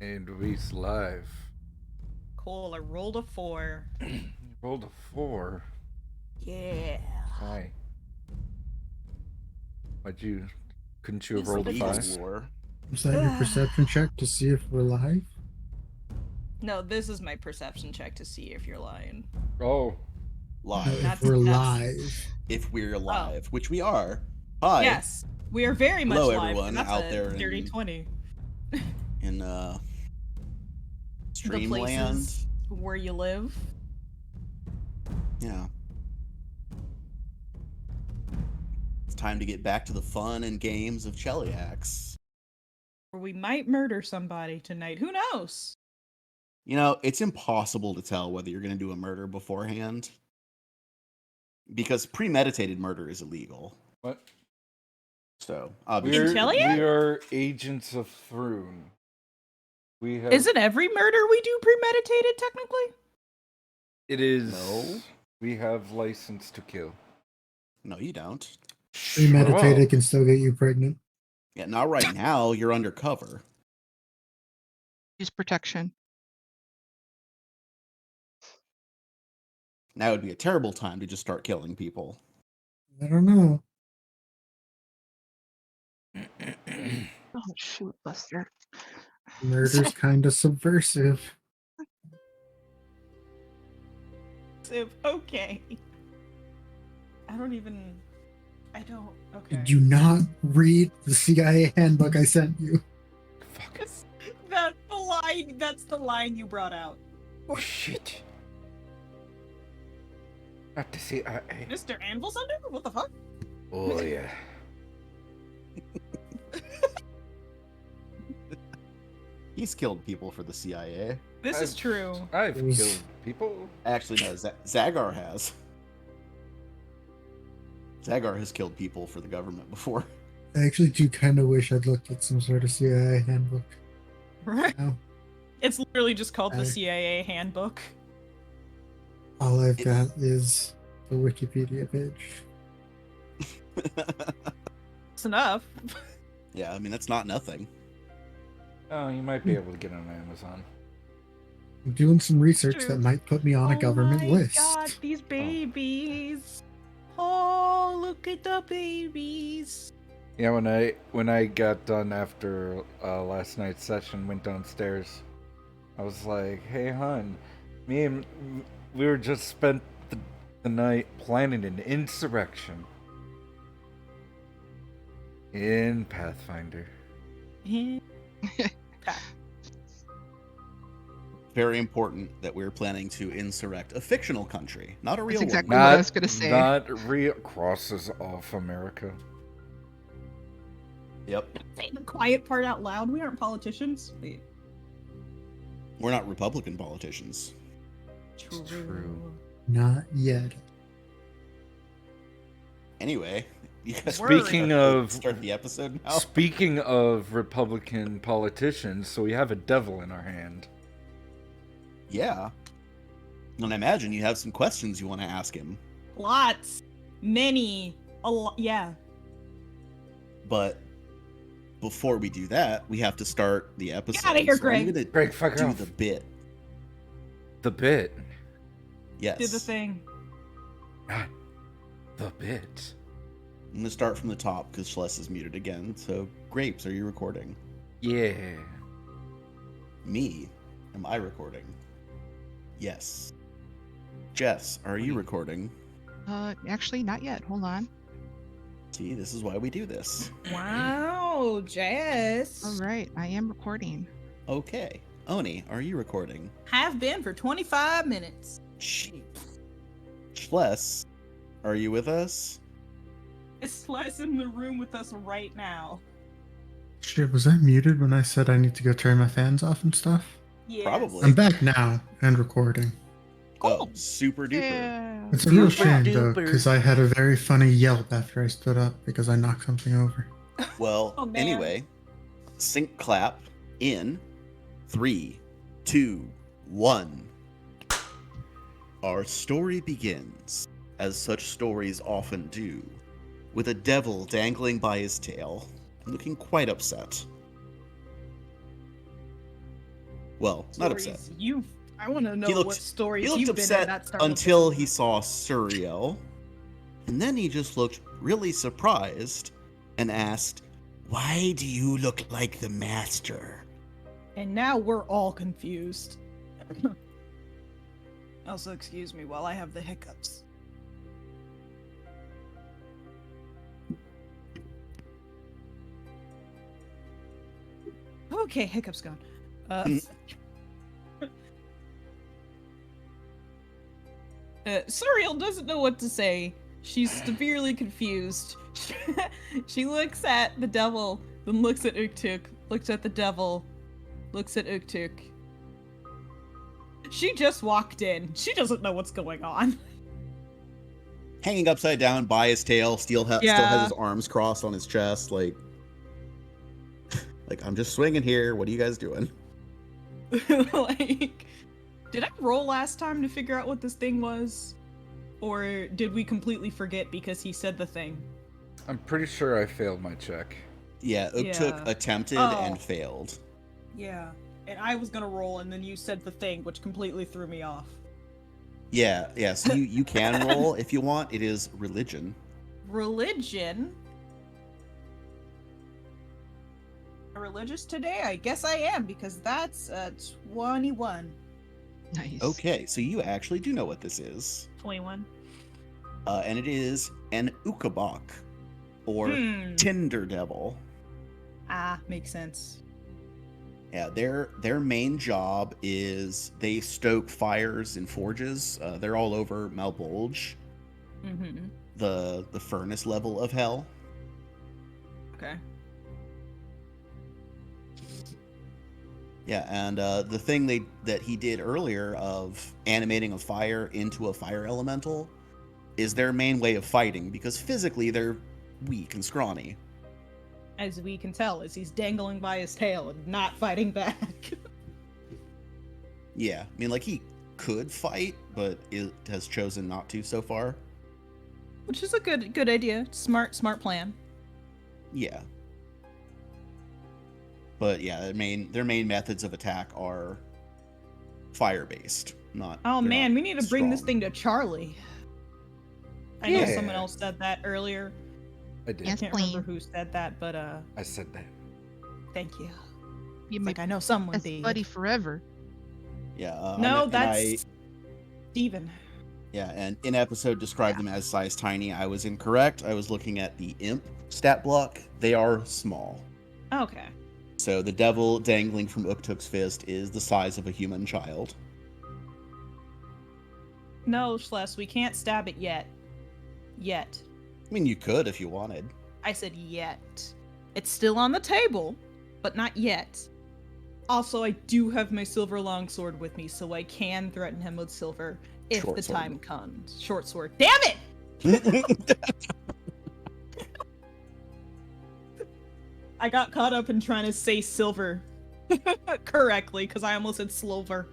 And we's live. Cool, I rolled a 4. Rolled a 4. Yeah. Why? Why'd you? Couldn't you have It's rolled a the 5? best. War. Was that your perception check to see if we're live? No, this is my perception check to see if you're lying. Oh, No, Live. if That's- we're that's- live. If we're alive, which we are. Hi. Yes, we are very much Hello, live. everyone and that's out a there dirty in- 20. In The Streamland. places where you live. Yeah. It's time to get back to the fun and games of Cheliax. Or we might murder somebody tonight. Who knows? You know, it's impossible to tell whether you're going to do a murder beforehand. Because premeditated murder is illegal. what? So, We obviously. In Cheliax? we are agents of Thrune. We have. Isn't every murder we do premeditated, technically? It is. No. We have license to kill. No, you don't. Premeditated Well, can still get you pregnant. Yeah, not right now. You're undercover. Use protection. Now would be a terrible time to just start killing people. I don't know. Oh shoot, Buster. Murder's kind of subversive. Okay. I don't. Okay. Did you not read the CIA handbook I sent you? Fuck. That's the line you brought out. Oh shit. Not to say Mr. Anvil Thunder? What the fuck? Oh yeah. He's killed people for the CIA. This is true. I've It was- killed people. Actually, no, Zagar has. Zagar has killed people for the government before. I actually do kind of wish I'd looked at some sort of CIA handbook. Right. Now, It's literally just called the I- CIA handbook. all I've It- got is the Wikipedia page. It's enough. Yeah, I mean, that's not nothing. Oh, you might be able to get on Amazon. I'm doing some research True. that might put me on a government my list. God, these babies. Oh, look at the babies. Yeah, when I got done after last night's session, went downstairs. I was like, "Hey, hon, we were just spent the night planning an insurrection in Pathfinder." Very important that we're planning to insurrect a fictional country, not a real exactly one. what I was gonna say. Not real crosses off America. Yep. Say the quiet part out loud. We aren't politicians. We're not Republican politicians. True. Not yet. Anyway, you guys Speaking of start the episode now. Speaking of Republican politicians, so we have a devil in our hand. Yeah. And I imagine you have some questions you want to ask him. Lots. Many. A lot. Yeah. But before we do that, we have to start the episode. outta here, So Greg. I'm gonna Greg, fuck do off. the bit. The bit. Yes. Do the thing. Not the bit. I'm gonna start from the top because Celeste is muted again. So, Grapes, are you recording? Yeah. Me? Am I recording? Yes. Jess, are you recording? Actually not yet. Hold on. See, this is why we do this. Wow, Jess. All right, I am recording. Okay. Oni, are you recording? Have been for 25 minutes. Sheep. Celeste, are you with us? It's less in the room with us right now. Shit, was I muted when I said I need to go turn my fans off and stuff? Yes. Probably. I'm back now and recording. Oh, Cool. super duper. Yeah. It's a real Super shame though, duper. because I had a very funny yelp after I stood up because I knocked something over. Well, Oh, man. anyway, sync clap in 3, 2, 1. Our story begins, as such stories often do, with a devil dangling by his tail, looking quite upset. Well, not upset. Stories I want to know He what looked stories he looked you've been in upset that startled until him. he saw Suriel, and then he just looked really surprised and asked, "Why do you look like the master?" And now we're all confused. Also, excuse me while I have the hiccups. Okay, hiccups gone. Suriel doesn't know what to say. She's severely confused. She looks at the devil, then looks at Uktuk, looks at the devil, looks at Uktuk. She just walked in. She doesn't know what's going on. Hanging upside down by his tail, still has his arms crossed on his chest, like I'm just swinging here. What are you guys doing? Like, did I roll last time to figure out what this thing was? Or did we completely forget because he said the thing? I'm pretty sure I failed my check. Yeah, Uktuk Yeah. attempted Oh. and failed. Yeah. And I was gonna roll, and then you said the thing, which completely threw me off. Yeah, so you can roll if you want. It is religion. Religion? Religious today? I guess I am, because that's 21. Nice. Okay, so you actually do know what this is. 21. And it is an Ukabak, or Tinder Devil. Ah, makes sense. Yeah, their main job is they stoke fires in forges. They're all over Malbolge, Mm-hmm. the furnace level of hell. Okay. Yeah, and the thing that he did earlier of animating a fire into a fire elemental is their main way of fighting, because physically they're weak and scrawny. As we can tell, as he's dangling by his tail and not fighting back. Yeah, I mean, like, he could fight, but it has chosen not to so far. Which is a good idea. Smart plan. Yeah. But yeah, their main methods of attack are fire-based, not. Oh they're man, not we need to bring this strong. thing to Charlie. I know Yeah. someone else said that earlier. I did. I Yes. can't remember who said that, but I said that. thank you. You It's my like I know someone best did. buddy forever. Yeah. No, and that's Steven. Yeah, and in episode described them as size tiny. I was incorrect. I was looking at the imp stat block. They are small. Okay. So the devil dangling from Uktuk's fist is the size of a human child. No, Schles, we can't stab it yet. Yet. I mean, you could if you wanted. I said yet. It's still on the table, but not yet. Also, I do have my silver longsword with me, so I can threaten him with silver if Short the sword. time comes. Short sword. Damn it! I got caught up in trying to say silver correctly because I almost said slover.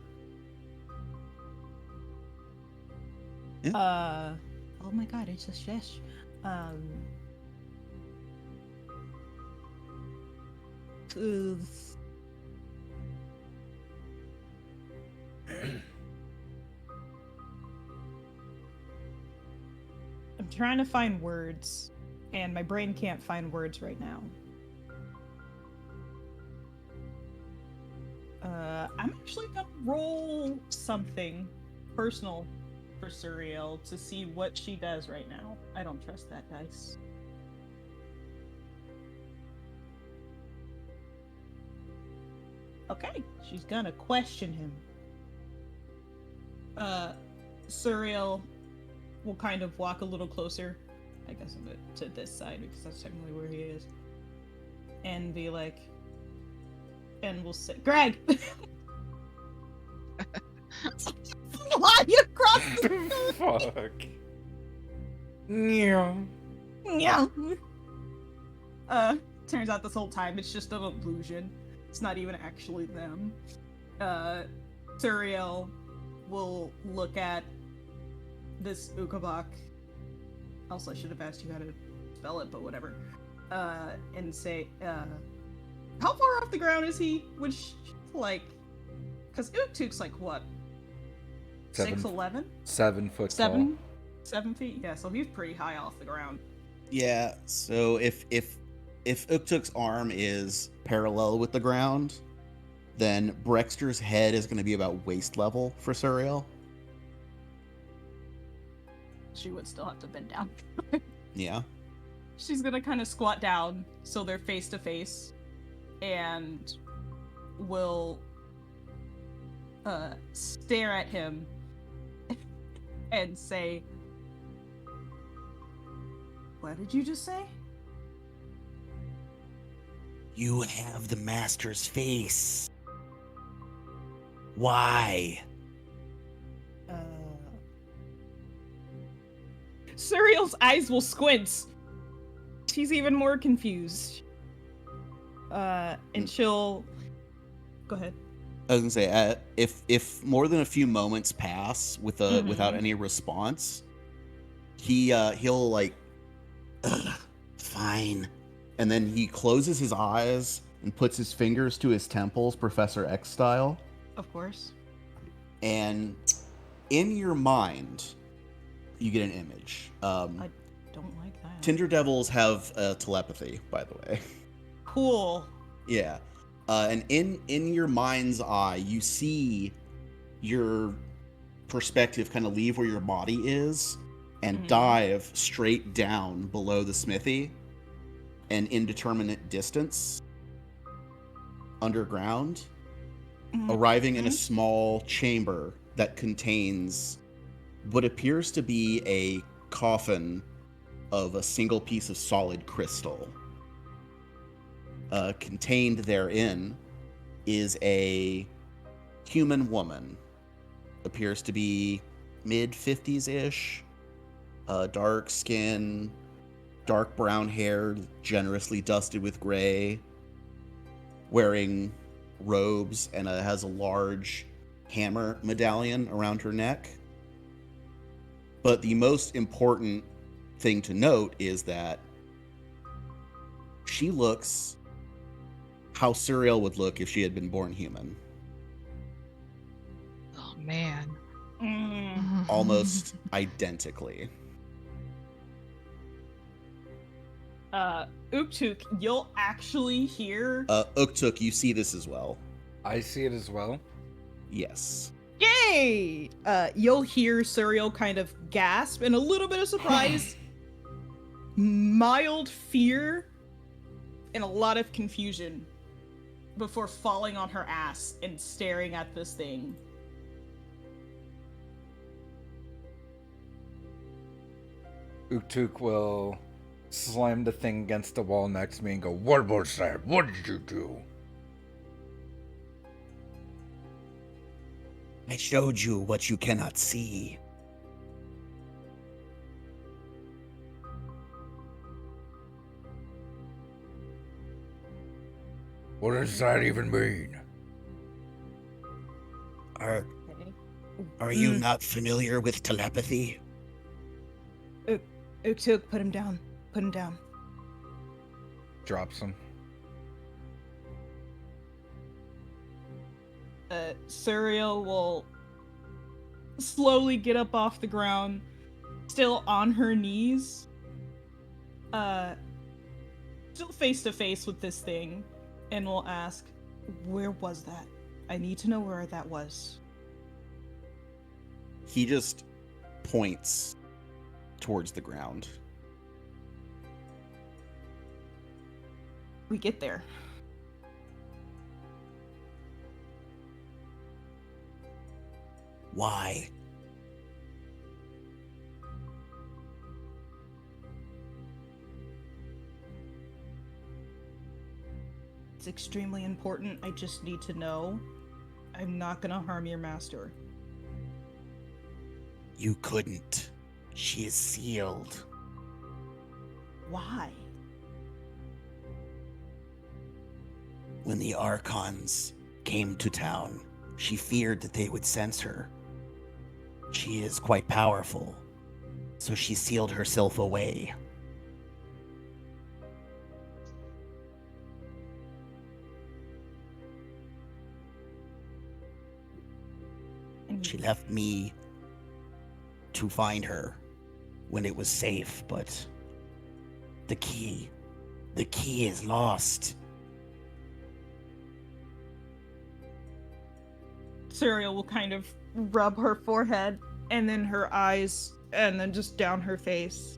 Yeah. Oh my god, it's a shish. Ugh. I'm trying to find words, and my brain can't find words right now. I'm actually gonna roll something personal for Suriel to see what she does right now. I don't trust that dice. Okay, she's gonna question him. Suriel will kind of walk a little closer, I guess, a bit to this side because that's technically where he is, and be like, and we'll say, Greg! Why you crossed the Fuck. Yeah. Yeah. Turns out this whole time it's just an illusion. It's not even actually them. Suriel will look at this Ukabak. Also, I should have asked you how to spell it, but whatever. And say, how far off the ground is he? Which, like, Because Uktuk's like what? 7 6'11"? 7 foot tall. 7 feet? Yeah, so he's pretty high off the ground. Yeah, so if Uktuk's arm is parallel with the ground, then Brexter's head is going to be about waist level for Suriel. She would still have to bend down. Yeah. She's gonna kind of squat down so they're face to face, and will stare at him and say, "What did you just say?" You have the master's face. Why? Suriel's eyes will squint. She's even more confused. And she'll go ahead. I was gonna say, if more than a few moments pass without any response, he'll like, fine, and then he closes his eyes and puts his fingers to his temples, Professor X style, Of course. and in your mind, you get an image. I don't like that. Tinder Devils have telepathy, by the way. Cool. Yeah. And in your mind's eye, you see your perspective kind of leave where your body is and dive straight down below the smithy, an indeterminate distance underground, arriving in a small chamber that contains what appears to be a coffin of a single piece of solid crystal. Contained therein is a human woman. Appears to be mid-50s-ish. Dark skin, dark brown hair, generously dusted with gray. Wearing robes and has a large hammer medallion around her neck. But the most important thing to note is that she looks how Suriel would look if she had been born human. Oh man. Almost identically. Uktuk, you'll actually hear. Uktuk, you see this as well. I see it as well. Yes. Yay! You'll hear Suriel kind of gasp and a little bit of surprise, mild fear, and a lot of confusion before falling on her ass and staring at this thing. Uktuk will slam the thing against the wall next to me and go, "What was that? What did you do?" I showed you what you cannot see. What does that even mean? Are you not familiar with telepathy? Uktuk, put him down. Put him down. Drops him. Suriel will slowly get up off the ground, still on her knees, still face to face with this thing, and will ask, "Where was that? I need to know where that was." He just points towards the ground. We get there. Why? It's extremely important. I just need to know. I'm not gonna harm your master. You couldn't. She is sealed. Why? When the Archons came to town, she feared that they would sense her. She is quite powerful, so she sealed herself away. She left me to find her when it was safe, but the key is lost. Serial will kind of rub her forehead and then her eyes and then just down her face.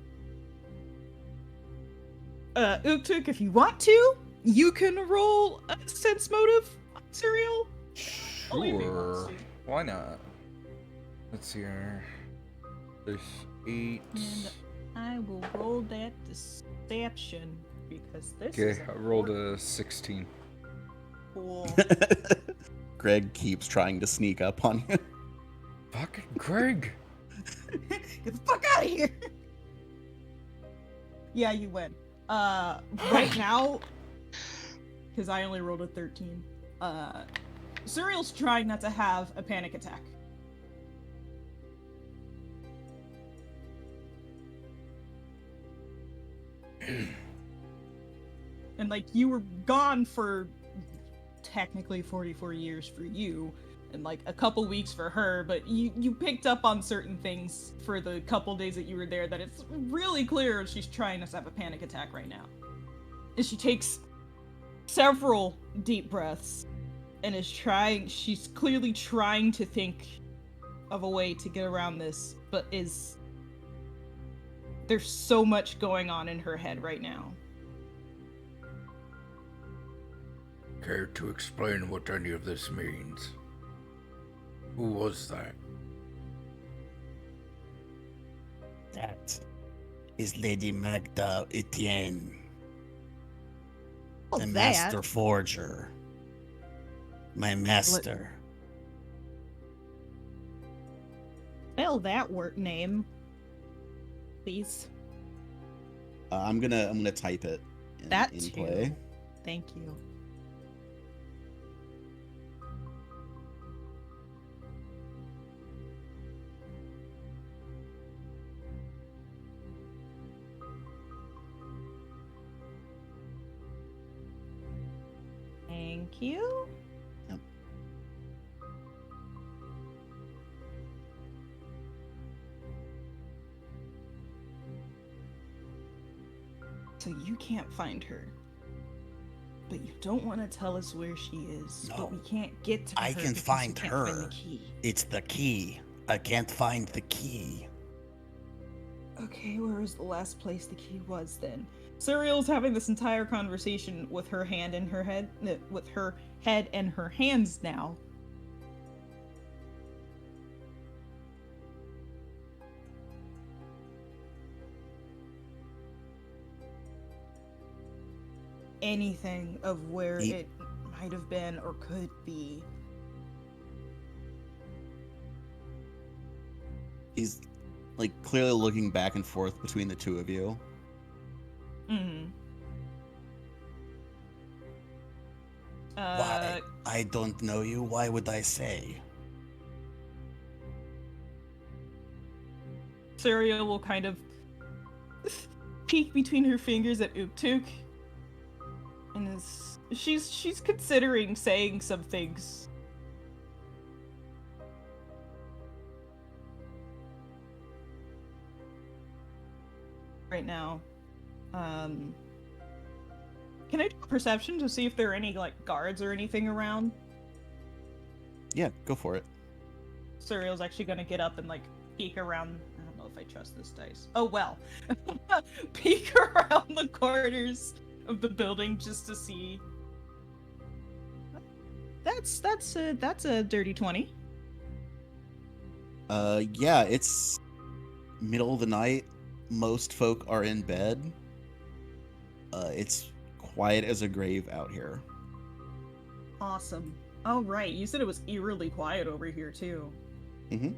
Uktuk, if you want to, you can roll a sense motive on Serial. Only if he wants Sure. to. Why not? Let's see here. There's 8. And I will roll that deception because this Okay, is I rolled a 16. cool. Greg keeps trying to sneak up on you. Fucking Greg! Get the fuck out of here! Yeah, you win. Right now, because I only rolled a 13, Serial's trying not to have a panic attack. And, like, you were gone for technically 44 years for you, and, like, a couple weeks for her, but you picked up on certain things for the couple days that you were there that it's really clear she's trying not to have a panic attack right now. And she takes several deep breaths and she's clearly trying to think of a way to get around this, but there's so much going on in her head right now. Care to explain what any of this means? Who was that? That is Lady Magda Etienne, Oh, the Master Forger. My master. Spell that word name, please. I'm gonna type it in Too. play. Thank you. Thank you. Yep. So you can't find her. But you don't want to tell us where she is. No. But we can't get to I her can because find you can't her. Find the key. It's the key. I can't find the key. Okay, where was the last place the key was then? Serial's having this entire conversation with her hand in her head, with her head and her hands now. Anything of where it might have been or could be. He's like clearly looking back and forth between the two of you. Mm-hmm. Why? I don't know you. Why would I say? Saria will kind of peek between her fingers at Uktuk, and she's considering saying some things. Right now, can I do a perception to see if there are any like guards or anything around? Yeah, go for it. Serial's actually gonna get up and like peek around. I don't know if I trust this dice. Oh well, peek around the corners of the building just to see. That's a dirty 20. Yeah, it's middle of the night. Most folk are in bed. It's quiet as a grave out here. Awesome. Oh right, you said it was eerily quiet over here too. Mm-hmm.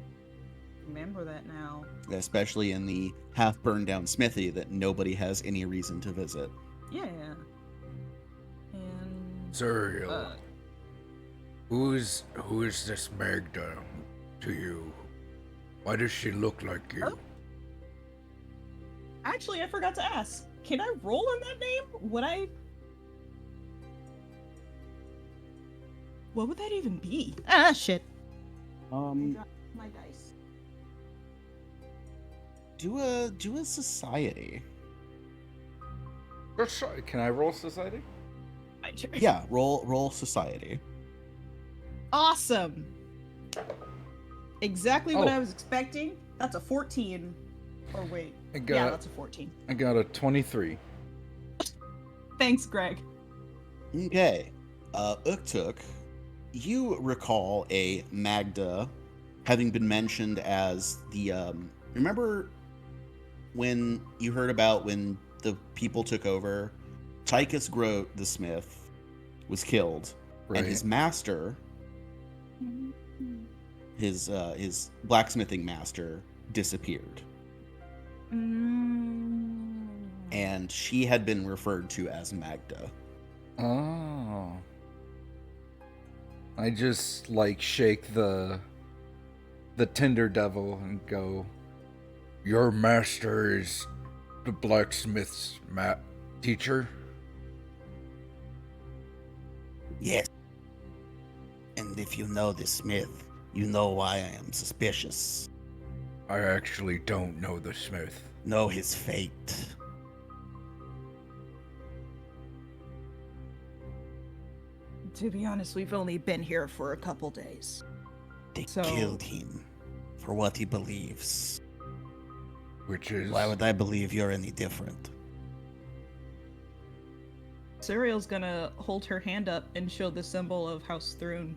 Remember that now. Especially in the half-burned down smithy that nobody has any reason to visit. Yeah. And Zuriel, who is this Magda to you? Why does she look like you? Oh. Actually, I forgot to ask. Can I roll on that name? What would that even be? Ah, shit. My dice. Do a society. Can I roll society? My turn. Yeah, roll society. Awesome. Exactly what Oh. I was expecting. That's a 14. Or wait. I Yeah, got that's a 14. I got a 23. Thanks, Greg. Okay. Uktuk, you recall a Magda having been mentioned as the remember when you heard about when the people took over, Tychus Grote the smith was killed, Right. and his master, his blacksmithing master, disappeared. And she had been referred to as Magda. Oh. I just like shake the Tinder devil and go, "Your master is the blacksmith's teacher?" Yes. And if you know the smith, you know why I am suspicious. I actually don't know the smith. Know his fate. To be honest, we've only been here for a couple days. They So- killed him for what he believes. Which is... Why would I believe you're any different? Suriel's gonna hold her hand up and show the symbol of House Thrune.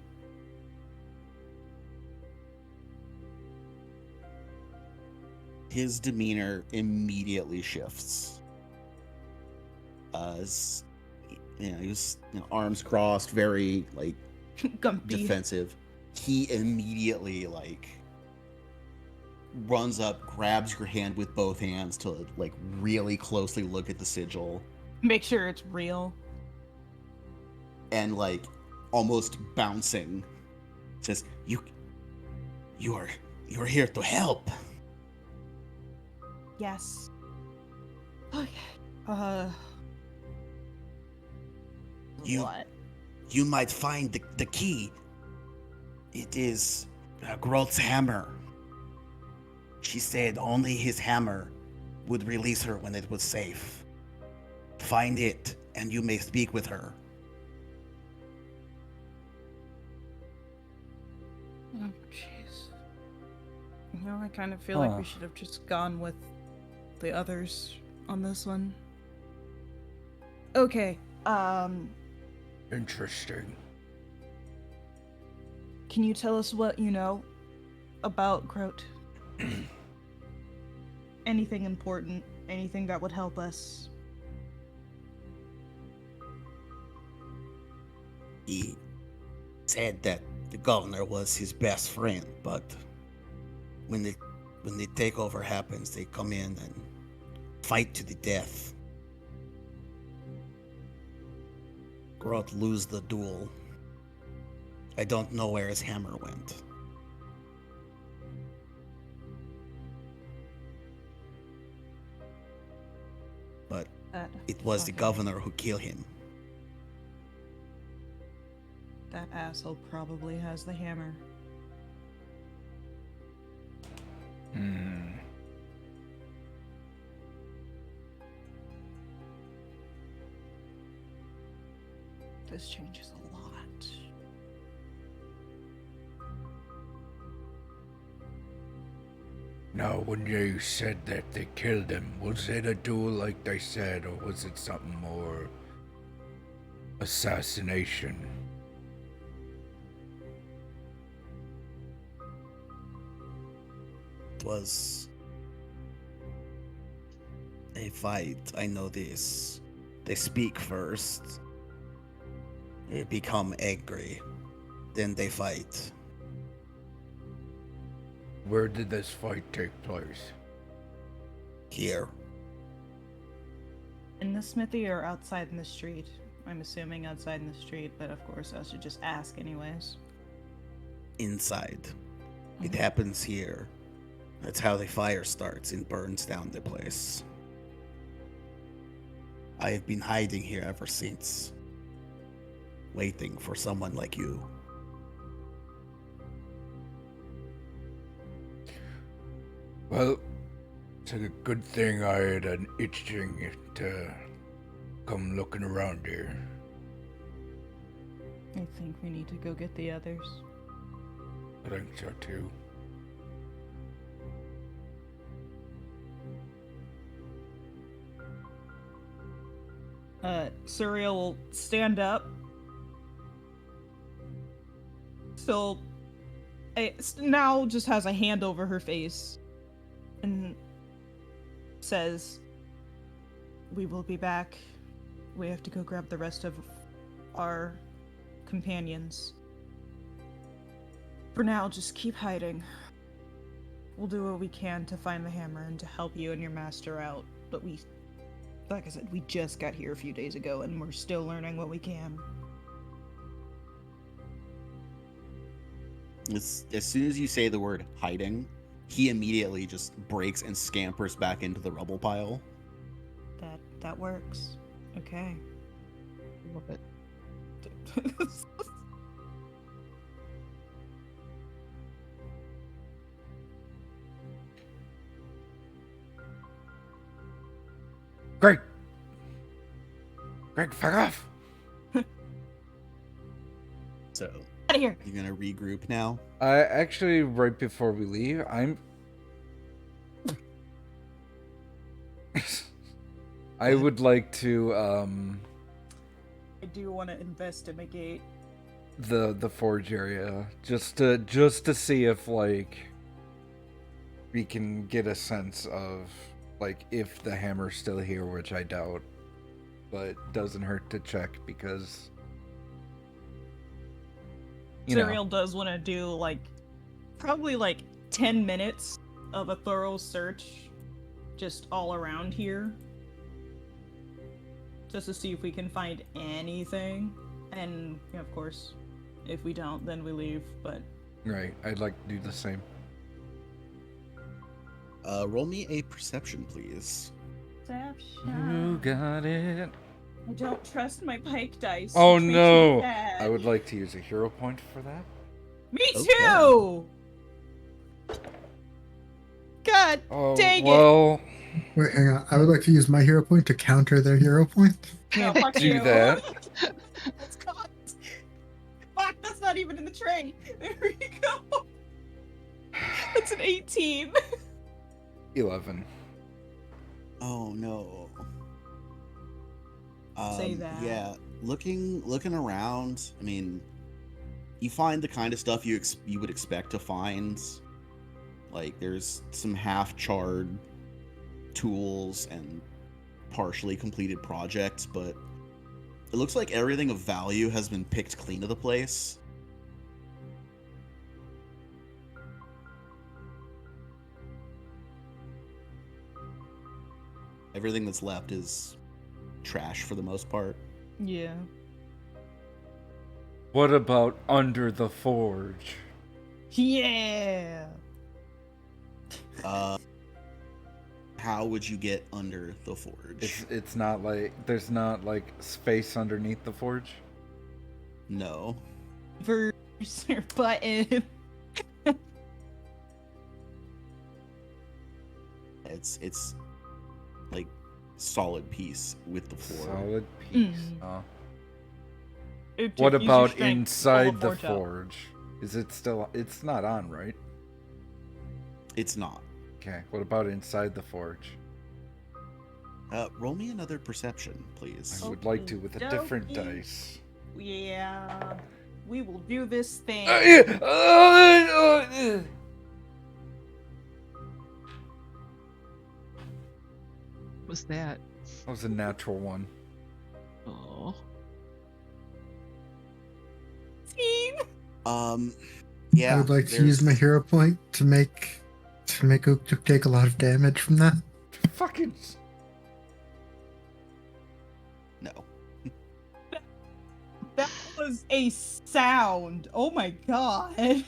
His demeanor immediately shifts. He was arms crossed, very like Gumpy. defensive. He immediately runs up, grabs your hand with both hands to really closely look at the sigil, Make sure it's real. and almost bouncing says, you're here to help. Yes. Okay. You- What? You might find the key. It is Groth's hammer. She said only his hammer would release her when it was safe. Find it, and you may speak with her. Oh, jeez. I kind of feel like we Huh. should have just gone with the others on this one. Okay. Interesting. Can you tell us what you know about Grote? Anything important? Anything that would help us? He said that the governor was his best friend, but when the takeover happens, they come in and fight to the death. Groth lose the duel. I don't know where his hammer went. But it was the Okay. governor who killed him. That asshole probably has the hammer. Hmm. This changes a lot. Now, when you said that they killed him, was it a duel like they said, or was it something more assassination? It was a fight, I know this. They speak first. They become angry. Then they fight. Where did this fight take place? Here. In the smithy or outside in the street? I'm assuming outside in the street, but of course I should just ask anyways. Inside. It happens here. That's how the fire starts and burns down the place. I have been hiding here ever since. Waiting for someone like you. Well, it's a good thing I had an itching to come looking around here. I think we need to go get the others. I think so too. Suriel will stand up. Still, now just has a hand over her face and says, "We will be back. We have to go grab the rest of our companions. For now, just keep hiding. We'll do what we can to find the hammer and to help you and your master out. But like I said, we just got here a few days ago and we're still learning what we can." As soon as you say the word hiding, he immediately just breaks and scampers back into the rubble pile. That works. Okay. Love it. Greg! Greg, fuck off! So, Out of here. you're gonna regroup now? Actually, right before we leave, I would like to, I do want to investigate. the forge area, just to see if, like, we can get a sense of, like, if the hammer's still here, which I doubt, but doesn't hurt to check because, you know. Suriel does want to do, like, probably, like, 10 minutes of a thorough search just all around here. Just to see if we can find anything. And, of course, if we don't, then we leave, but... Right, I'd like to do the same. Roll me a perception, please. You got it. I don't trust my pike dice. Oh It makes me no! sad. I would like to use a hero point for that. Me Okay. too! God Oh, dang well, Wait, hang on. I would like to use my hero point to counter their hero point. it! No, fuck do you. that. That's cocked. Fuck, that's not even in the tray. There we go. That's an 18. 11. Oh no. Say that. Yeah, looking around. I mean, you find the kind of stuff you would expect to find. Like, there's some half-charred tools and partially completed projects, but it looks like everything of value has been picked clean of the place. Everything that's left is trash for the most part. Yeah. What about under the forge? Yeah. How would you get under the forge? It's not like there's not like space underneath the forge. No. Verse or button. It's like solid piece with the floor. Solid piece. Mm. What Use your about strength to pull inside the forge up. forge? Is it still? It's not on, right? It's not. Okay. What about inside the forge? Roll me another perception, please. I would like to with a different Okey-dokey. dice. Yeah. We will do this thing. Was that? That was a natural one. Oh. Team. Yeah. I would like to use my hero point to make Ook take a lot of damage from that. Fucking. No. That was a sound. Oh my god.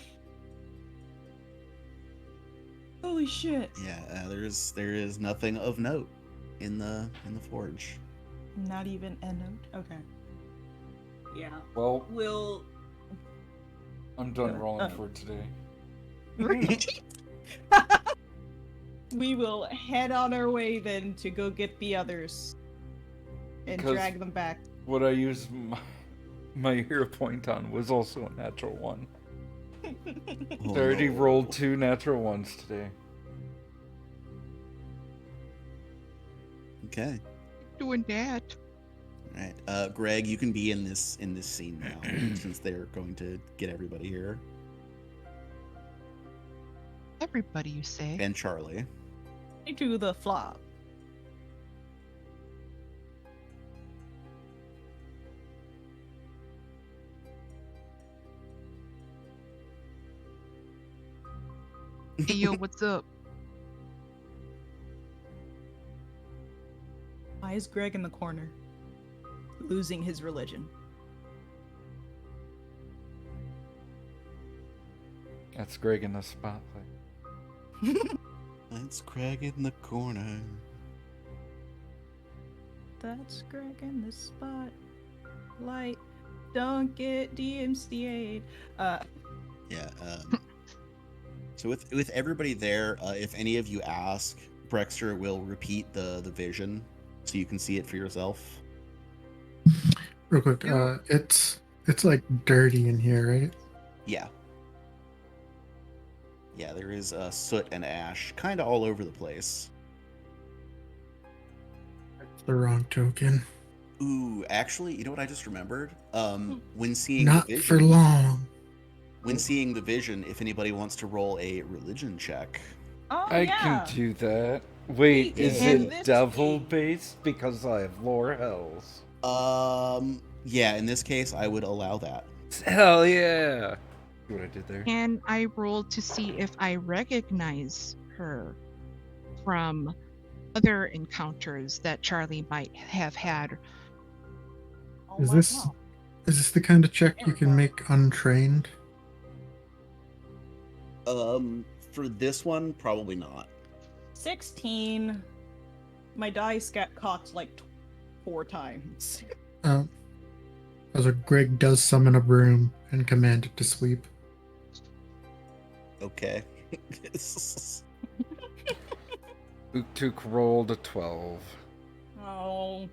Holy shit. Yeah. There is nothing of note in the forge. Not even a note. Okay. Yeah. Well, We'll. I'm done rolling for today. We will head on our way then to go get the others and Because- drag them back. What I used my hero point on was also a natural one. Oh, I already no. rolled 2 natural ones today. Okay. Doing that. All right. Greg, you can be in this scene now since they're going to get everybody here. Everybody, you say? And Charlie. To the flop. Hey, yo, what's up? Why is Greg in the corner? Losing his religion. That's Greg in the spotlight. That's Greg in the corner. That's Greg in the spotlight. Don't get DMCA'd. Yeah. So with everybody there, if any of you ask, Brexter will repeat the vision so you can see it for yourself. Real quick, it's like dirty in here, right? Yeah. Yeah, there is soot and ash kind of all over the place. The wrong token. Ooh, actually, you know what I just remembered? When seeing Not the for vision, long. when seeing the vision, if anybody wants to roll a religion check. Oh, I yeah. can do that. Wait, We is can it this devil game. based? Because I have lore hells. Yeah, in this case, I would allow that. Hell yeah! See what I did there? And I rolled to see if I recognize her from other encounters that Charlie might have had. Oh Is my this God. is this the kind of check you can make untrained? For this one, probably not. 16. My dice got cocked like 4 times. So Greg does summon a broom and command it to sweep. Okay. Uktuk rolled a 12. Oh,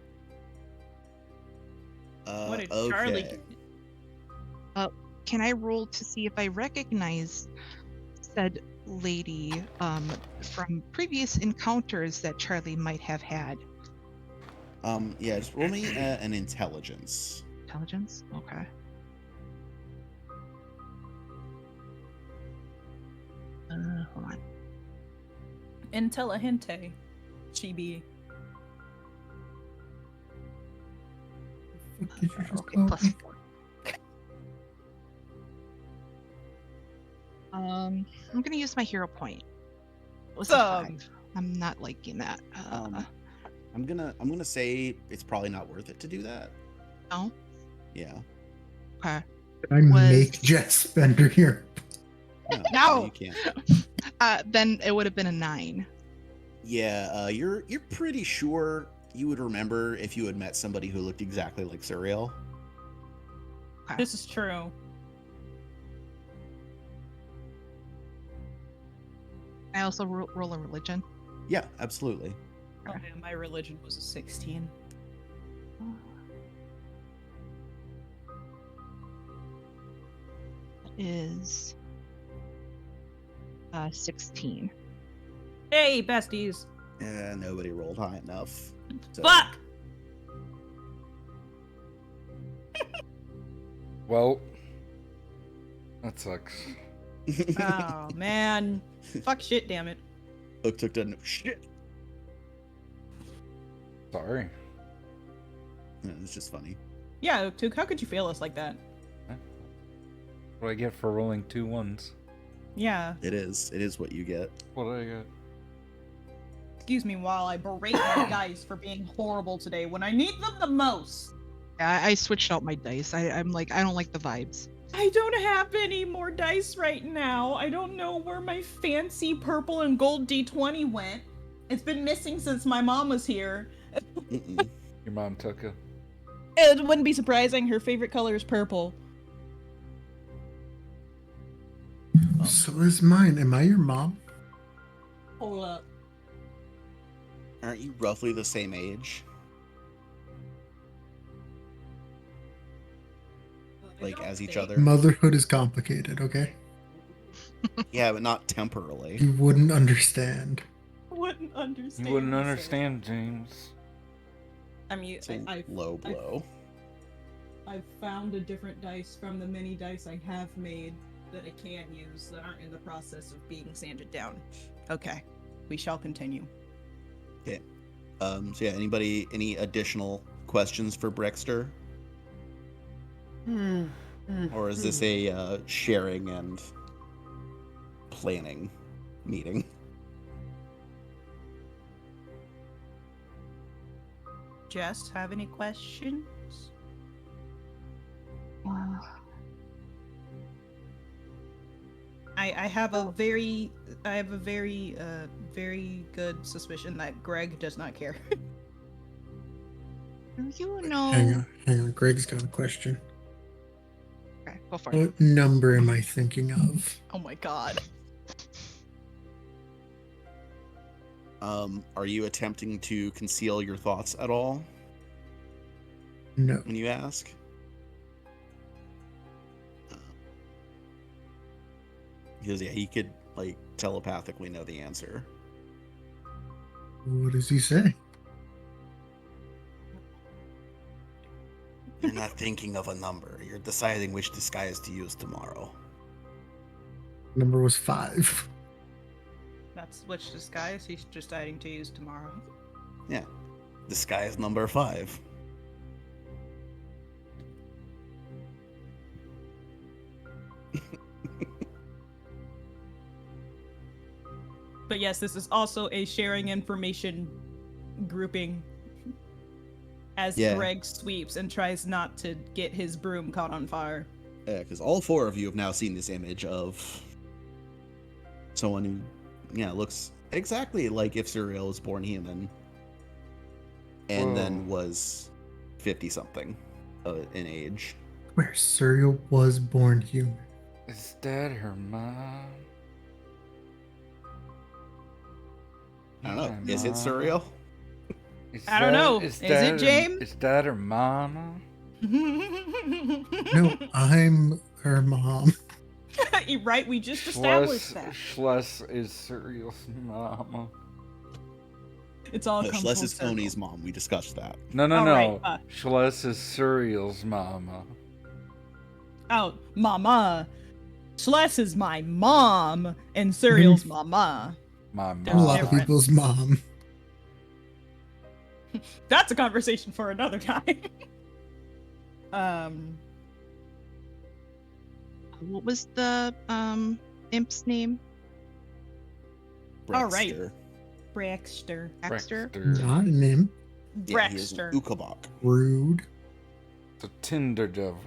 what did okay. Charlie get? Can I roll to see if I recognize said lady from previous encounters that Charlie might have had? Yeah, just roll me an intelligence. Intelligence? Okay. Hold on. Intelligente. Chibi. What did you just Okay, call plus me? 4. I'm gonna use my hero point. It was a Awesome. 5. I'm not liking that. I'm gonna say it's probably not worth it to do that. No. Yeah. Okay. Did I make Jet Spender here? No! you can't. Then it would have been a 9. Yeah, you're pretty sure you would remember if you had met somebody who looked exactly like Suriel. Okay. This is true. I also roll a religion. Yeah, absolutely. Oh, man, my religion was a 16. Is 16. Hey, besties. Nobody rolled high enough. So, Fuck! Well, that sucks. Oh, man. Fuck shit, damn it. Uktuk doesn't know shit. Sorry. It's just funny. Yeah, Uktuk, how could you fail us like that? What do I get for rolling 2 ones? Yeah. It is what you get. What do I get? Excuse me while I berate my dice for being horrible today when I need them the most. Yeah, I switched out my dice. I'm like, I don't like the vibes. I don't have any more dice right now. I don't know where my fancy purple and gold D20 went. It's been missing since my mom was here. Mm-mm. Your mom took it. It wouldn't be surprising. Her favorite color is purple. So is mine. Am I your mom? Hold up. Aren't you roughly the same age? Like, as each other? Motherhood is complicated, okay? Yeah, but not temporally. You wouldn't understand. Wouldn't understand. You wouldn't he said. understand, James. I mean, It's a I've low blow. I've found a different dice from the mini dice I have made that I can use that aren't in the process of being sanded down. Okay, we shall continue. Okay. So yeah, anybody, any additional questions for Brexter? Or is this a sharing and planning meeting? Jess, have any questions? I have a very very good suspicion that Greg does not care. Do you know? Hang on. Greg's got a question. Okay, go for it. What number am I thinking of? Oh my god. Are you attempting to conceal your thoughts at all No. when you ask? Because yeah, he could like telepathically know the answer. What does he say? You're not thinking of a number. You're deciding which disguise to use tomorrow. Number was 5. That's which disguise he's deciding to use tomorrow. Yeah. Disguise number 5. But yes, this is also a sharing information grouping as Yeah. Greg sweeps and tries not to get his broom caught on fire. Yeah, because all 4 of you have now seen this image of someone who, yeah, looks exactly like if Suriel was born human and then was 50-something in age. Where Suriel was born human. Is that her mom? I don't know. Her Is it mama? Suriel? I don't know. Is it James? Is that her mama? No, I'm her mom. You're right, we just established that. Schles is Suriel's mama. It's all come Schles full is circle. Oni's mom. We discussed that. No. All right, Schles is Suriel's mama. Oh, mama. Schles is my mom, and Suriel's mama. My A There's lot mom. of difference. people's mom. That's a conversation for another time. What was the imp's name? All right. Brexter. Braxter. Baxter. Not an imp. Yeah, he is Braxter. an Ukabak. Rude. The Tinder devil.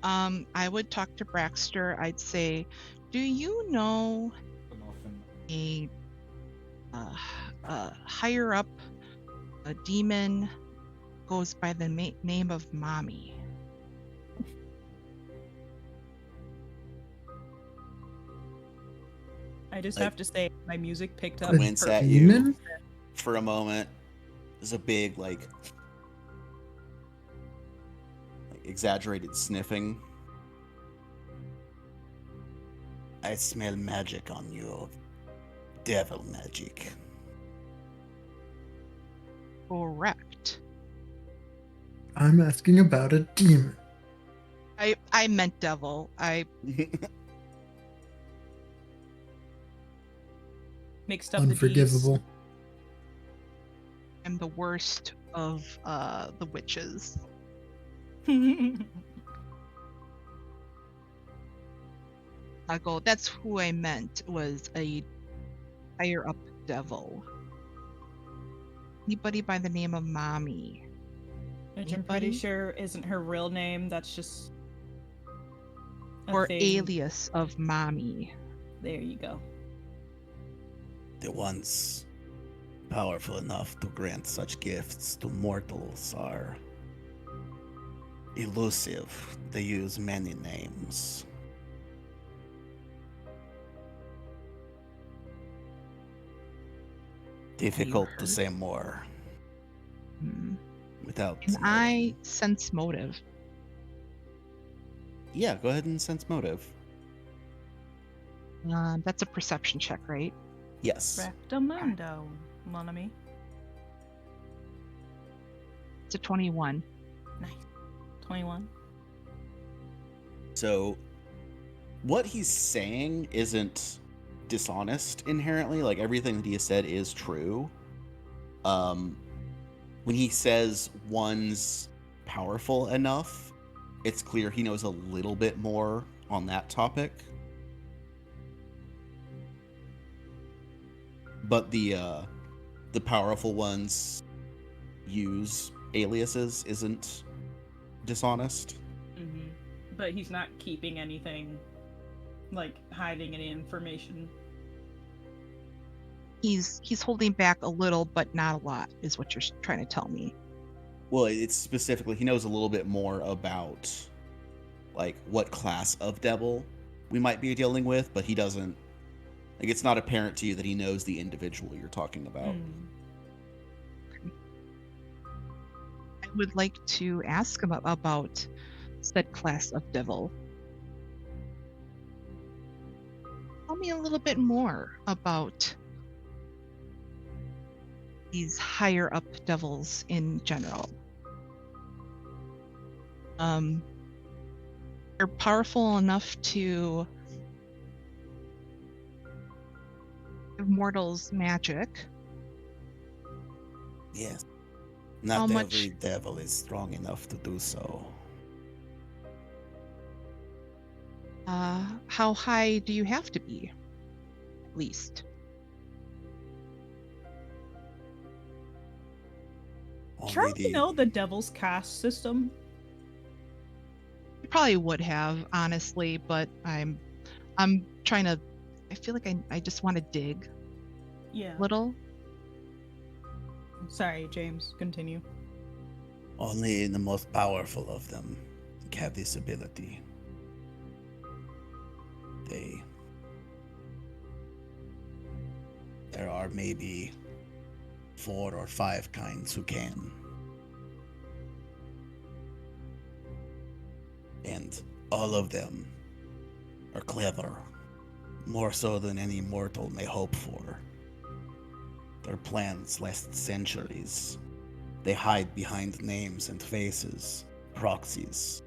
I would talk to Braxter. I'd say, do you know a higher up a demon goes by the name of Mommy? I just Like- have to say, my music picked up. Wince at perfect. you Demon? for a moment. There's a big, like exaggerated sniffing. I smell magic on you. Devil magic. Correct. I'm asking about a demon. I meant devil. Mixed up Unforgivable. am the worst of the witches. the D's. I go, that's who I meant, was a higher up devil. Anybody by the name of Mommy? Which I'm pretty Anybody? sure isn't her real name. That's just a Or thing. alias of Mommy. There you go. The ones powerful enough to grant such gifts to mortals are elusive. They use many names. Difficult to heard. say more Hmm. without. Can I sense motive? Yeah, go ahead and sense motive. That's a perception check, right? Yes. Rectamundo, mon ami. It's a 21. Nice. 21. So, what he's saying isn't dishonest inherently. Like, everything that he has said is true. When he says one's powerful enough, it's clear he knows a little bit more on that topic. But the powerful ones use aliases isn't dishonest. Mm-hmm. But he's not keeping anything, like hiding any information. He's holding back a little, but not a lot, is what you're trying to tell me. Well, it's specifically he knows a little bit more about like what class of devil we might be dealing with, but he doesn't like it's not apparent to you that he knows the individual you're talking about. I would like to ask him about said class of devil. Tell me a little bit more about these higher up devils in general. They're powerful enough to give mortals magic. Yes. How Not much- every devil is strong enough to do so. How high do you have to be? At least. Charlie Only know the devil's caste system? I probably would have, honestly, but I'm trying to. I feel like I just want to dig Yeah. a little. Sorry, James. Continue. Only the most powerful of them have this ability. There are maybe 4 or 5 kinds who can. And all of them are clever, more so than any mortal may hope for. Their plans last centuries. They hide behind names and faces, proxies.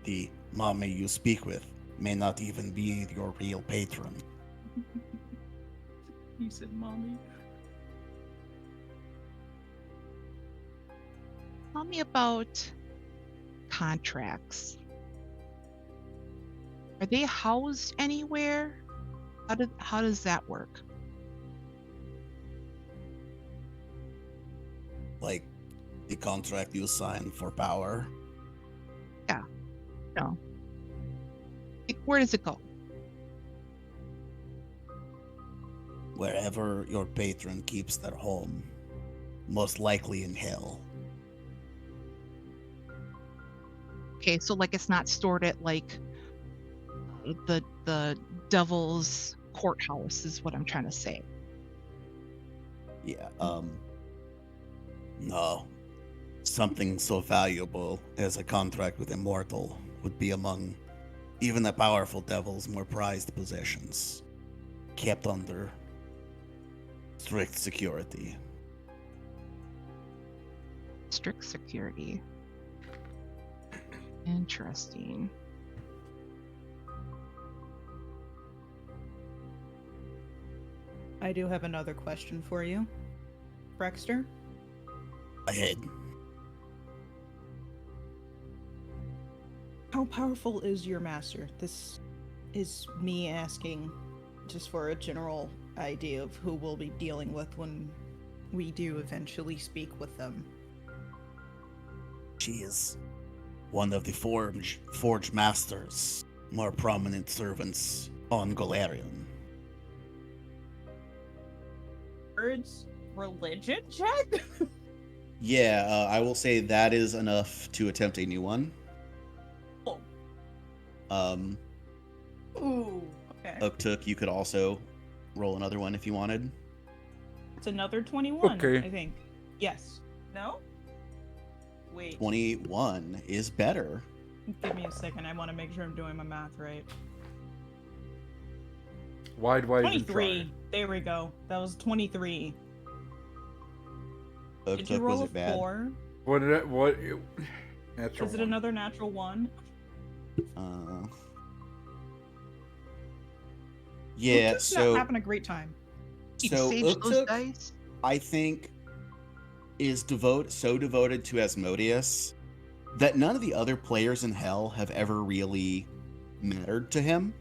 The mommy you speak with may not even be your real patron. You said mommy. Tell me about contracts. Are they housed anywhere? How does that work? Like the contract you sign for power. No. Like, where does it go? Wherever your patron keeps their home, most likely in hell. Okay, so like it's not stored at like the devil's courthouse is what I'm trying to say. Yeah, no. Something so valuable as a contract with Immortal would be among even the powerful devil's more prized possessions, kept under strict security. Strict security. Interesting. I do have another question for you, Brexter. Ahead. How powerful is your master? This is me asking just for a general idea of who we'll be dealing with when we do eventually speak with them. She is one of the Forge Masters, more prominent servants on Golarion. Birds religion check? Yeah, I will say that is enough to attempt a new one. Oh. Um, Ooh, okay. Uktuk, you could also roll another one if you wanted. It's another 21, Okay. I think. Yes. No? Wait, 21 is better. give me a second. I want to make sure I'm doing my math right. Why do I even 23. try? There we go. That was 23. Did you Oak roll was a it bad? 4? What did it, what? Natural Is it one. another natural 1? Yeah, Just so not having a great time. Sage those Uktuk, dice. I think, is so devoted to Asmodeus that none of the other players in Hell have ever really mattered to him,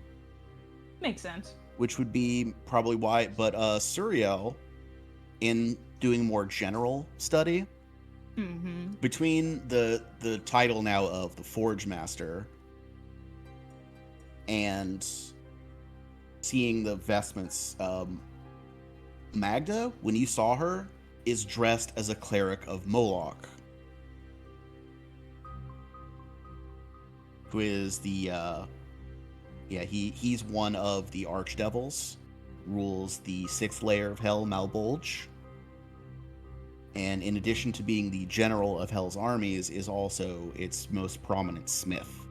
Makes sense. which would be probably why. But Suriel, in doing more general study, Mm-hmm. between the title now of the Forge Master and seeing the vestments, Magda, when you saw her, is dressed as a cleric of Moloch, who is the he's one of the archdevils, rules the 6th layer of Hell, Malbolge, and in addition to being the general of Hell's armies, is also its most prominent smith.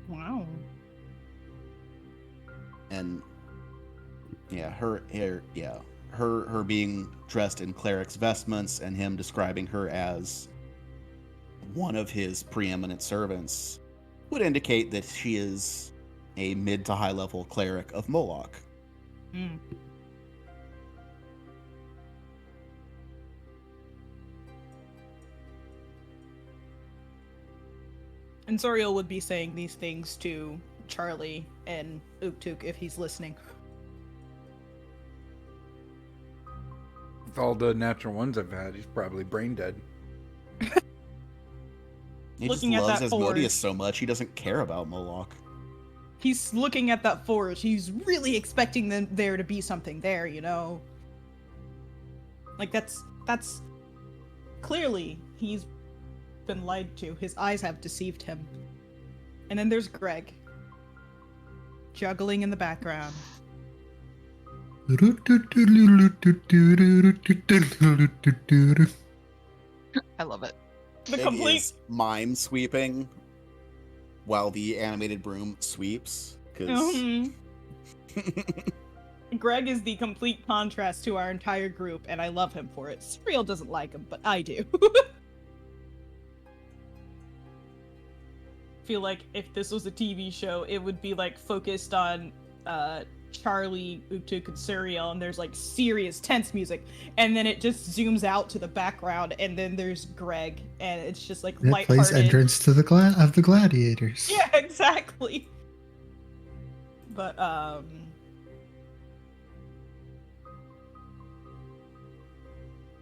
Wow. And yeah, her being dressed in cleric's vestments and him describing her as one of his preeminent servants would indicate that she is a mid to high level cleric of Moloch. Mm. And Zoriel would be saying these things to Charlie and Uktuk if he's listening. With all the natural ones I've had, he's probably brain dead. He Looking just at loves that Asmodeus forge. so much he doesn't care about Moloch. He's looking at that forge. He's really expecting there to be something there, you know? Like, that's clearly he's been lied to. His eyes have deceived him. And then there's Greg, juggling in the background. I love it. The Greg complete is mime sweeping while the animated broom sweeps. Because Greg is the complete contrast to our entire group, and I love him for it. Serial doesn't like him, but I do. Feel like if this was a TV show, it would be like focused on Charlie, Uktuk, and Suriel, and there's like serious tense music, and then it just zooms out to the background, and then there's Greg, and it's just like It plays lighthearted. entrance to the gladiators. Yeah, exactly. But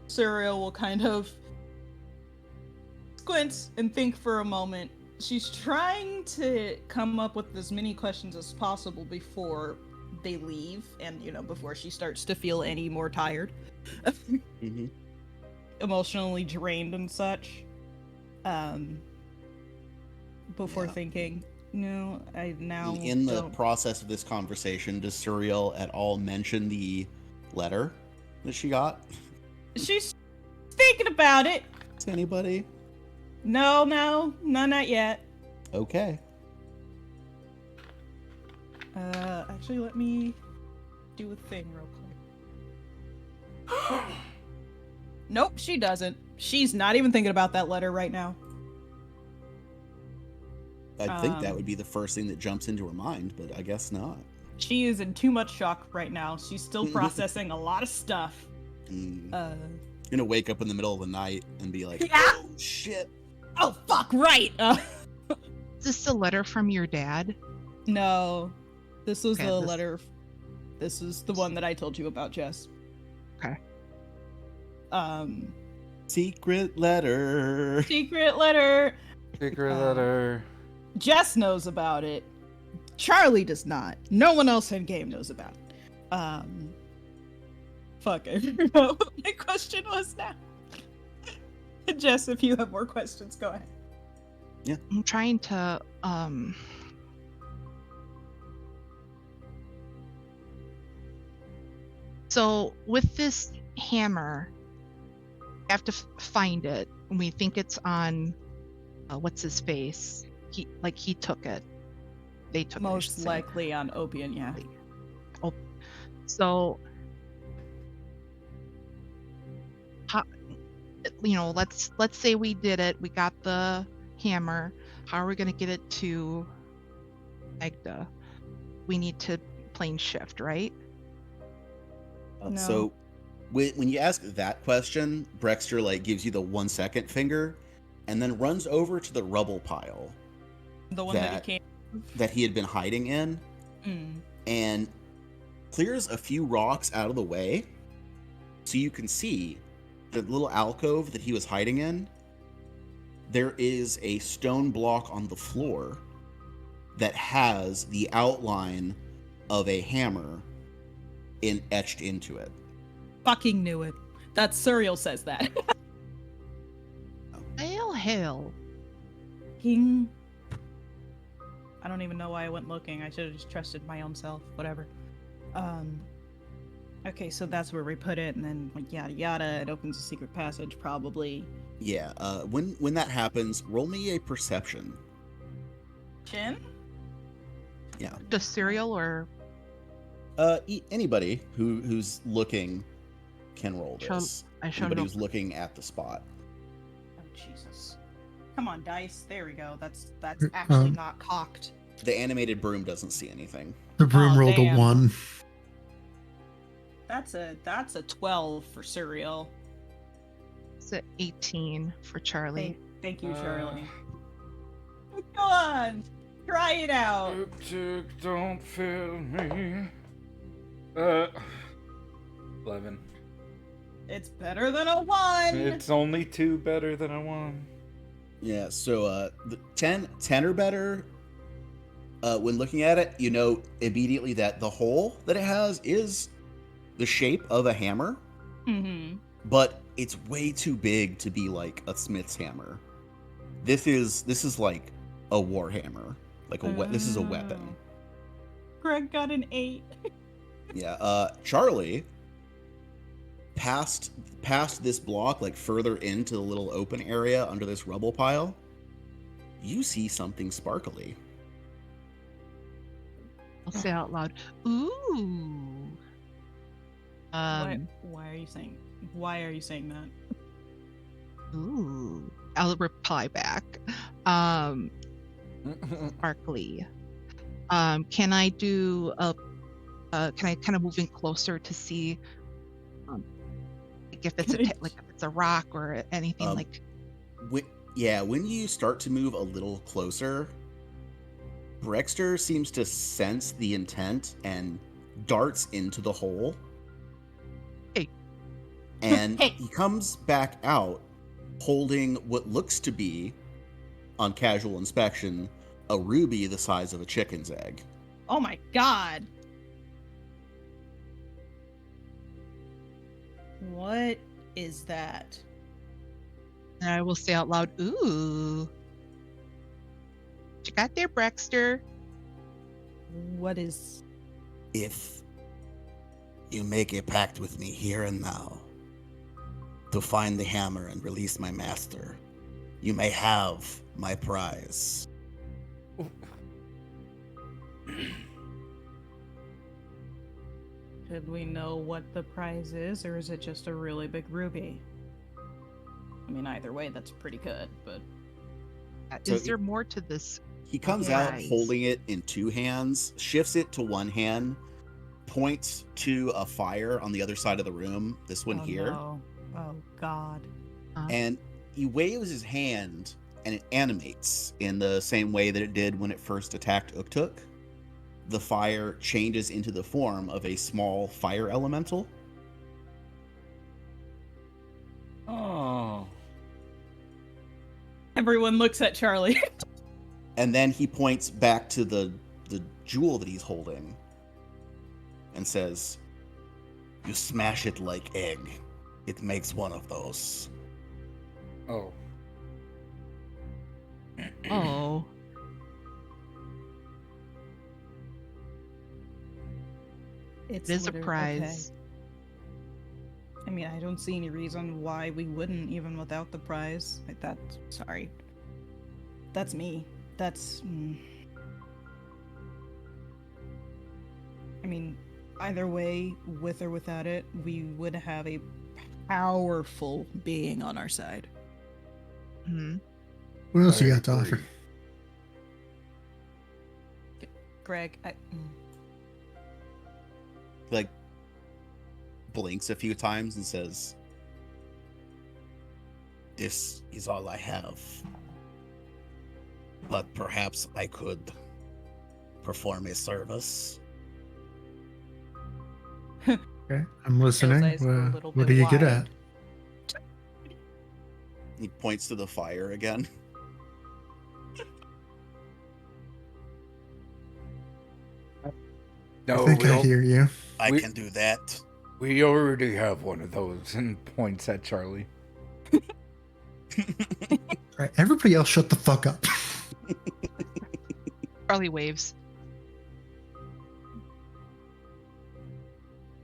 Suriel will kind of squint and think for a moment. She's trying to come up with as many questions as possible before they leave, and before she starts to feel any more tired, Mhm. emotionally drained and such. Before Yeah. thinking, no, I now In the don't. process of this conversation, does Suriel at all mention the letter that she got? She's thinking about it. To anybody? No, not yet. Okay. Actually, let me do a thing real quick. Nope, she doesn't. She's not even thinking about that letter right now. I'd think that would be the first thing that jumps into her mind, but I guess not. She is in too much shock right now. She's still processing a lot of stuff. Gonna wake up in the middle of the night and be like, Yeah. oh shit. Oh, fuck, right! Is this a letter from your dad? No. This was Okay, the this- letter. This is the one that I told you about, Jess. Okay. Secret letter. Secret letter. Secret letter. Jess knows about it. Charlie does not. No one else in game knows about it. Fuck, I forgot what my question was now. Jess, if you have more questions, go ahead. I'm trying to So with this hammer, we have to find it. And we think it's on what's his face. He took it. They took it. I should Most say. likely on Obian, yeah. Oh, so let's say we did it. We got the hammer. How are we going to get it to Magda? We need to plane shift, right? No. So when you ask that question, Brexter like gives you the 1 second finger, and then runs over to the rubble pile The one that he that he had been hiding in, and clears a few rocks out of the way, so you can see the little alcove that he was hiding in. There is a stone block on the floor that has the outline of a hammer etched into it. fucking knew it. That Suriel says that. Hell. King. I don't even know why I went looking. I should have just trusted my own self. Whatever. Okay, so that's where we put it, and then like yada yada, it opens a secret passage, probably. Yeah. When that happens, roll me a perception. Chin? Yeah. Just cereal or Anybody who's looking can roll this. Anybody who's looking at the spot. Oh Jesus! Come on, dice. There we go. That's actually not cocked. The animated broom doesn't see anything. The broom rolled damn. a 1. That's a 12 for Suriel. it's an 18 for Charlie. Thank you, Charlie. Go on, try it out. Don't fail me. 11. It's better than a 1. It's only 2 better than a 1. Yeah, so the 10 or better, when looking at it, you know immediately that the hole that it has is the shape of a hammer, but it's way too big to be like a smith's hammer. This is like a war hammer, like this is a weapon. Greg got an 8. Yeah, Charlie, past this block, like further into the little open area under this rubble pile, you see something sparkly. I'll say out loud, ooh. Why are you saying that? Ooh. I'll reply back. Sparkly. Can I do a can I kind of move in closer to see like if it's if it's a rock or anything like when you start to move a little closer, Brexter seems to sense the intent and darts into the hole. Hey. And he comes back out holding what looks to be, on casual inspection, a ruby the size of a chicken's egg. Oh my god. What is that? and I will say out loud, ooh. What you got there, Brexter? What is... If you make a pact with me here and now to find the hammer and release my master, you may have my prize. Should we know what the prize is, or is it just a really big ruby? I mean, either way, that's pretty good, but... Is there more to this? He comes out holding it in two hands, shifts it to one hand, points to a fire on the other side of the room, this one here. No. Oh, God. And he waves his hand, and it animates in the same way that it did when it first attacked Uktuk. The fire changes into the form of a small fire elemental. Oh. Everyone looks at Charlie. And then he points back to the jewel that he's holding and says, "You smash it like egg. It makes one of those." Oh. Oh. It's It is a literally- prize. mean, I don't see any reason why we wouldn't, even without the prize. Like that. Sorry. That's me. That's. I mean, either way, with or without it, we would have a powerful being on our side. Hmm. What else I you got to agree. offer? Greg, Like, blinks a few times and says, "This is all I have. But perhaps I could perform a service." Okay, I'm listening. eyes go a little What bit are you good wide. at? He points to the fire again. I No, think I hear you. I We- can do that. we already have one of those, and points at Charlie. All right, everybody else, shut the fuck up. Charlie waves.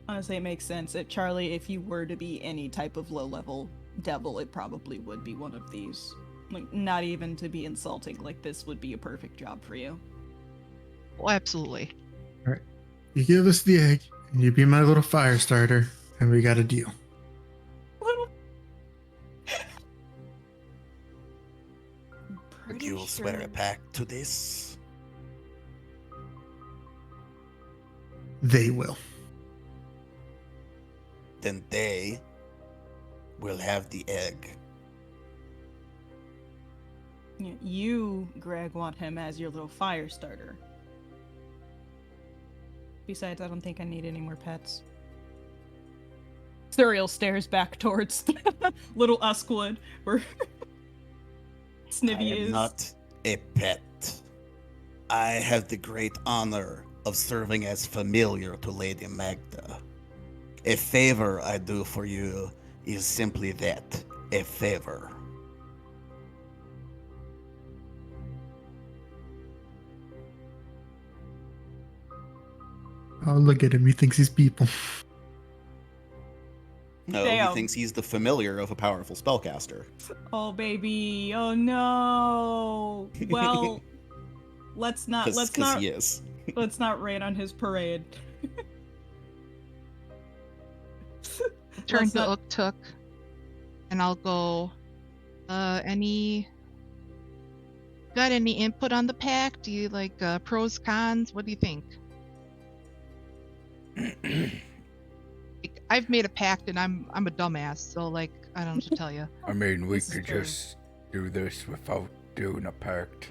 Honestly, it makes sense. Charlie, if you were to be any type of low-level devil, it probably would be one of these. Like, not even to be insulting, like, this would be a perfect job for you. Oh, absolutely. You give us the egg, and you be my little fire starter, and we got a deal. Would Pretty you sure- swear a pact to this? They will. Then they will have the egg. Yeah, you, Greg, want him as your little fire starter. Besides, I don't think I need any more pets. Suriel stares back towards little Uskwood, where I Snivy am is. not a pet. I have the great honor of serving as familiar to Lady Magda. A favor I do for you is simply that, a favor. Oh, look at him. He thinks he's people. No, Damn. he thinks he's the familiar of a powerful spellcaster. Oh baby, oh no. Well, let's not Because he is. let's not rain on his parade. Turn Let's to not- Uktuk, and I'll go. Got any input on the pact? Do you like pros, cons? What do you think? Like, I've made a pact, and I'm a dumbass, so like I don't know what to tell you. I mean, we This is could true. just do this without doing a pact.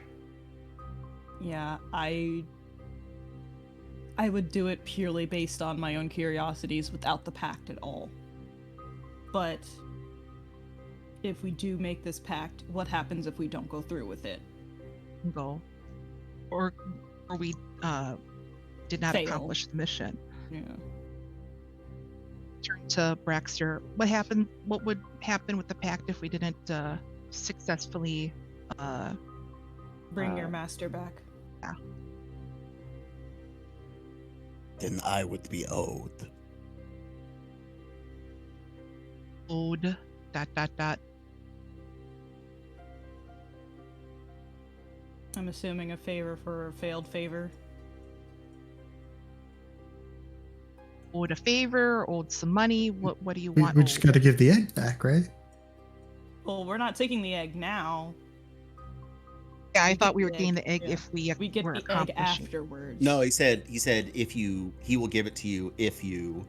Yeah, I would do it purely based on my own curiosities without the pact at all. But if we do make this pact, what happens if we don't go through with it? Go, or we did not Fail. accomplish the mission. Yeah. Turn to Braxter. What happened? What would happen with the pact if we didn't successfully? Bring your master back. Then I would be owed. Owed. ... I'm assuming a favor for a failed favor. Owed a favor. Owed some money. What do you We, want? we just owed? got to give the egg back, right? Well, we're not taking the egg now. Yeah, I we thought get we were the getting egg, the egg yeah. if we We get were the egg accomplishing. afterwards. No, he said if he will give it to you if you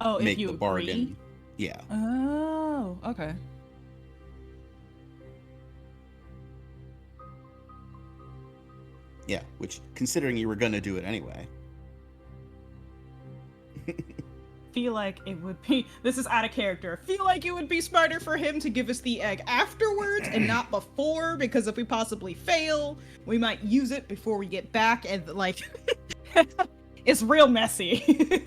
Oh, if make you the agree? bargain. Yeah. Oh, okay. Yeah, which considering you were gonna do it anyway. Feel like it would be. This is out of character. Feel like it would be smarter for him to give us the egg afterwards and not before, because if we possibly fail, we might use it before we get back, and like, it's real messy.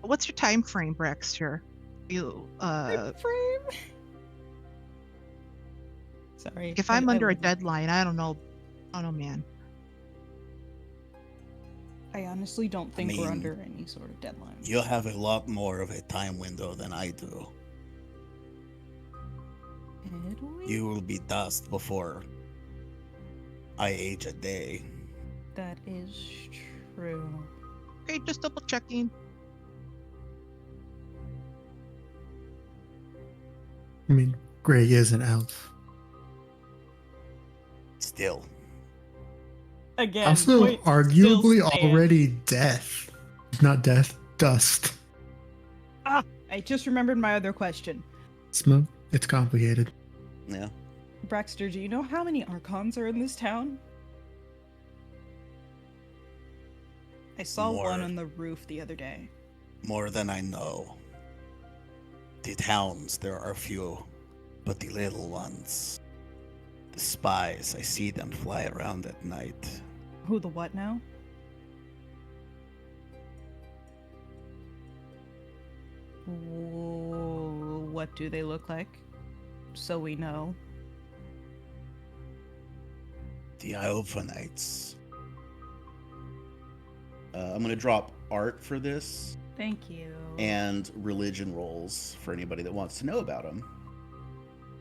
What's your time frame, Braxter? You Frame. Sorry. if I'm I under a love it. deadline, I don't know, man. I honestly don't think we're mean, under any sort of deadline. You have a lot more of a time window than I do. Did we? You will be dust before I age a day. That is true. Okay, just double checking. I mean, Greg is an elf. Still. Again, Also, point arguably still stand. already death. Not death, dust. Ah, I just remembered my other question. Smoke. It's complicated. Yeah. Braxter, do you know how many Archons are in this town? I saw one More. on the roof the other day. More than I know. The towns, there are few, but the little ones, the spies, I see them fly around at night. Who the what now? What do they look like? So we know. The Iophanites. I'm going to drop art for this Thank you. and religion rolls for anybody that wants to know about them.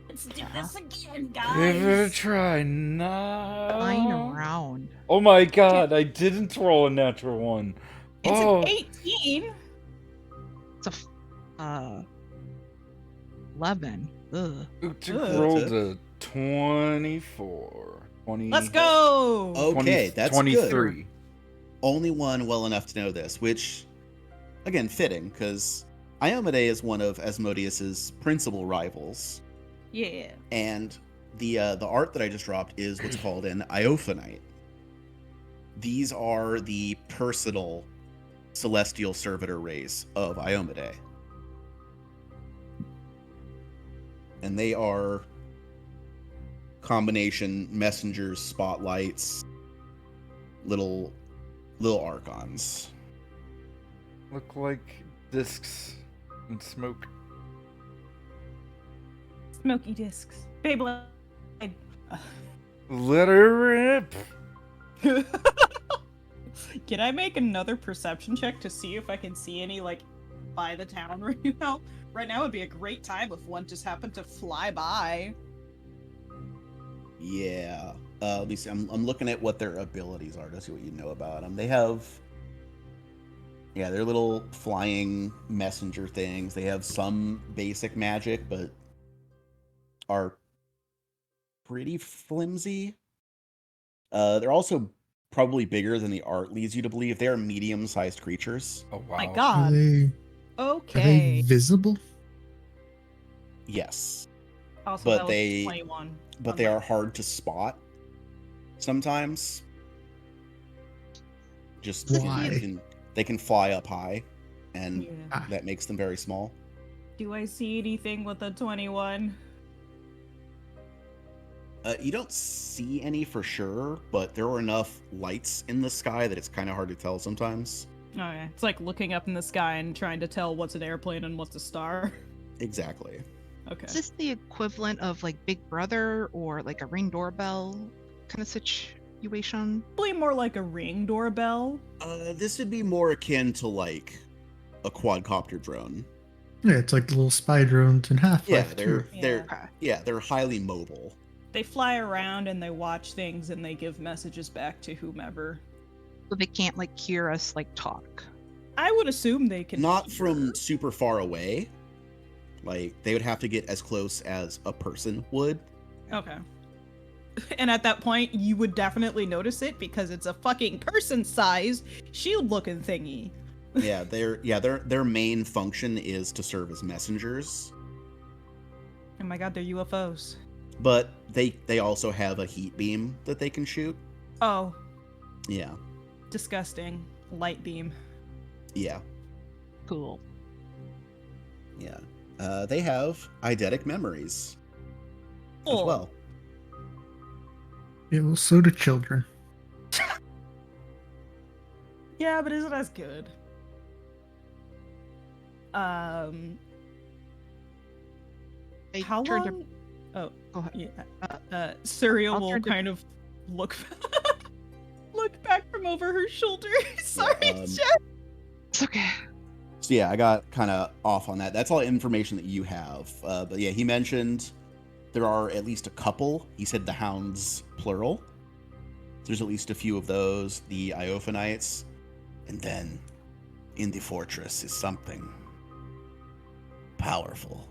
Let's do this again, Give it a guys. try. No. Flying around. Oh my god, I didn't roll a natural one. It's Oh, an 18. It's a 11. Ugh. Uktuk Ugh. rolled a 24. 20, Let's go. 20 that's 23. good. Only one well enough to know this, which, again, fitting, because Iomade is one of Asmodeus's principal rivals. Yeah. And the art that I just dropped is what's called an Iophanite. These are the personal celestial servitor race of Iomade. And they are combination messengers, spotlights, little archons. Look like discs and smoke. Smoky discs. Beyblade. Let her rip. Can I make another perception check to see if I can see any, like, by the town right now? Right now would be a great time if one just happened to fly by. Yeah. Let me see. I'm looking at what their abilities are to see what you know about them. They have, yeah, they're little flying messenger things. They have some basic magic, but are pretty flimsy. They're also probably bigger than the art leads you to believe. They are medium-sized creatures. Oh wow. My Are god. they Okay. visible? Yes, Also, but that was they- 21. but on they my- are hard to spot sometimes. Just because Why? they can fly up high, and Yeah. Ah, that makes them very small. Do I see anything with a 21? You don't see any for sure, but there are enough lights in the sky that it's kind of hard to tell sometimes. Okay. It's like looking up in the sky and trying to tell what's an airplane and what's a star. Exactly. Okay. Is this the equivalent of like Big Brother or like a Ring doorbell kind of situation? Probably more like a Ring doorbell. This would be more akin to like a quadcopter drone. yeah, it's like the little spy drones in Half-Life Yeah, too. they're highly mobile. They fly around and they watch things and they give messages back to whomever. So they can't like hear us like talk. I would assume they can. Not hear. from super far away. Like they would have to get as close as a person would. Okay. And at that point, you would definitely notice it because it's a fucking person-sized shield-looking thingy. Their main function is to serve as messengers, Oh my god, they're UFOs. but they also have a heat beam that they can shoot. Oh, Yeah, disgusting. Light beam. yeah, Cool. yeah. They have eidetic memories as Oh. well. Yeah, well, so do children. Yeah, but isn't as good? I How turned long? Oh, Go ahead. yeah. Suriel I'll will turn to- kind of look look back from arm over her shoulder. Sorry, Jen. It's okay. So yeah, I got kind of off on that. That's all information that you have. But yeah, he mentioned there are at least a couple. He said the hounds, plural. There's at least a few of those, the Iophanites. And then in the fortress is something powerful.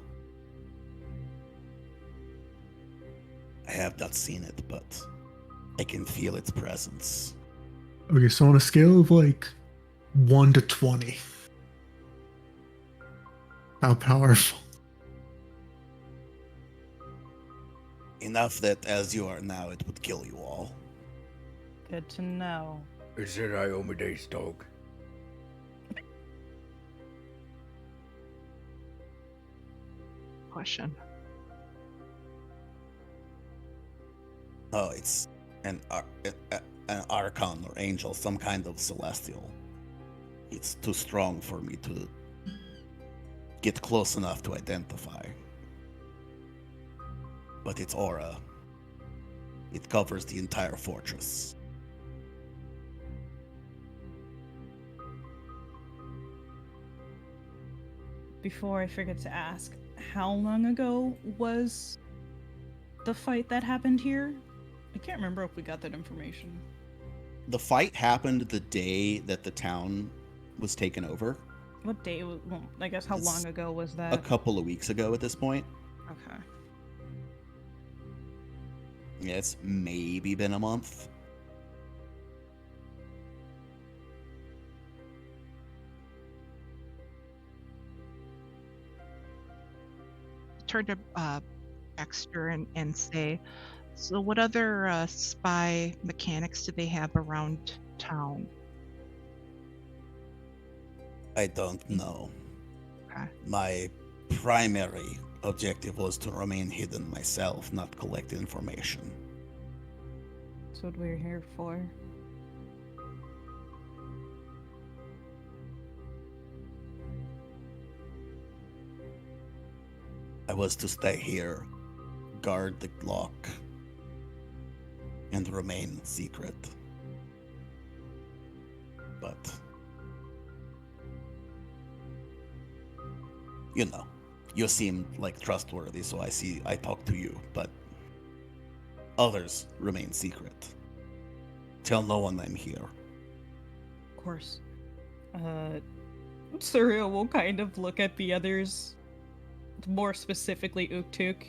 I have not seen it, but I can feel its presence. Okay, so on a scale of like 1 to 20, how powerful? Enough that as you are now, it would kill you all. Good to know. Is it Iomede's dog? Question. Oh, it's an archon or angel, some kind of celestial. It's too strong for me to get close enough to identify. But its aura, it covers the entire fortress. Before I forget to ask, how long ago was the fight that happened here? I can't remember if we got that information. The fight happened the day that the town was taken over. What day? Well, I guess how It's long ago was that? A couple of weeks ago at this point. Okay. Yeah, it's maybe been a month. Turn to Baxter and say, so what other spy mechanics do they have around town? I don't know. Okay. My primary objective was to remain hidden myself, not collect information. That's what we're here for. I was to stay here, guard the lock, and remain secret. But, you know, you seem like trustworthy, so I talk to you, but others remain secret. Tell no one I'm here. Of course. Surreal will kind of look at the others, more specifically Uktuk,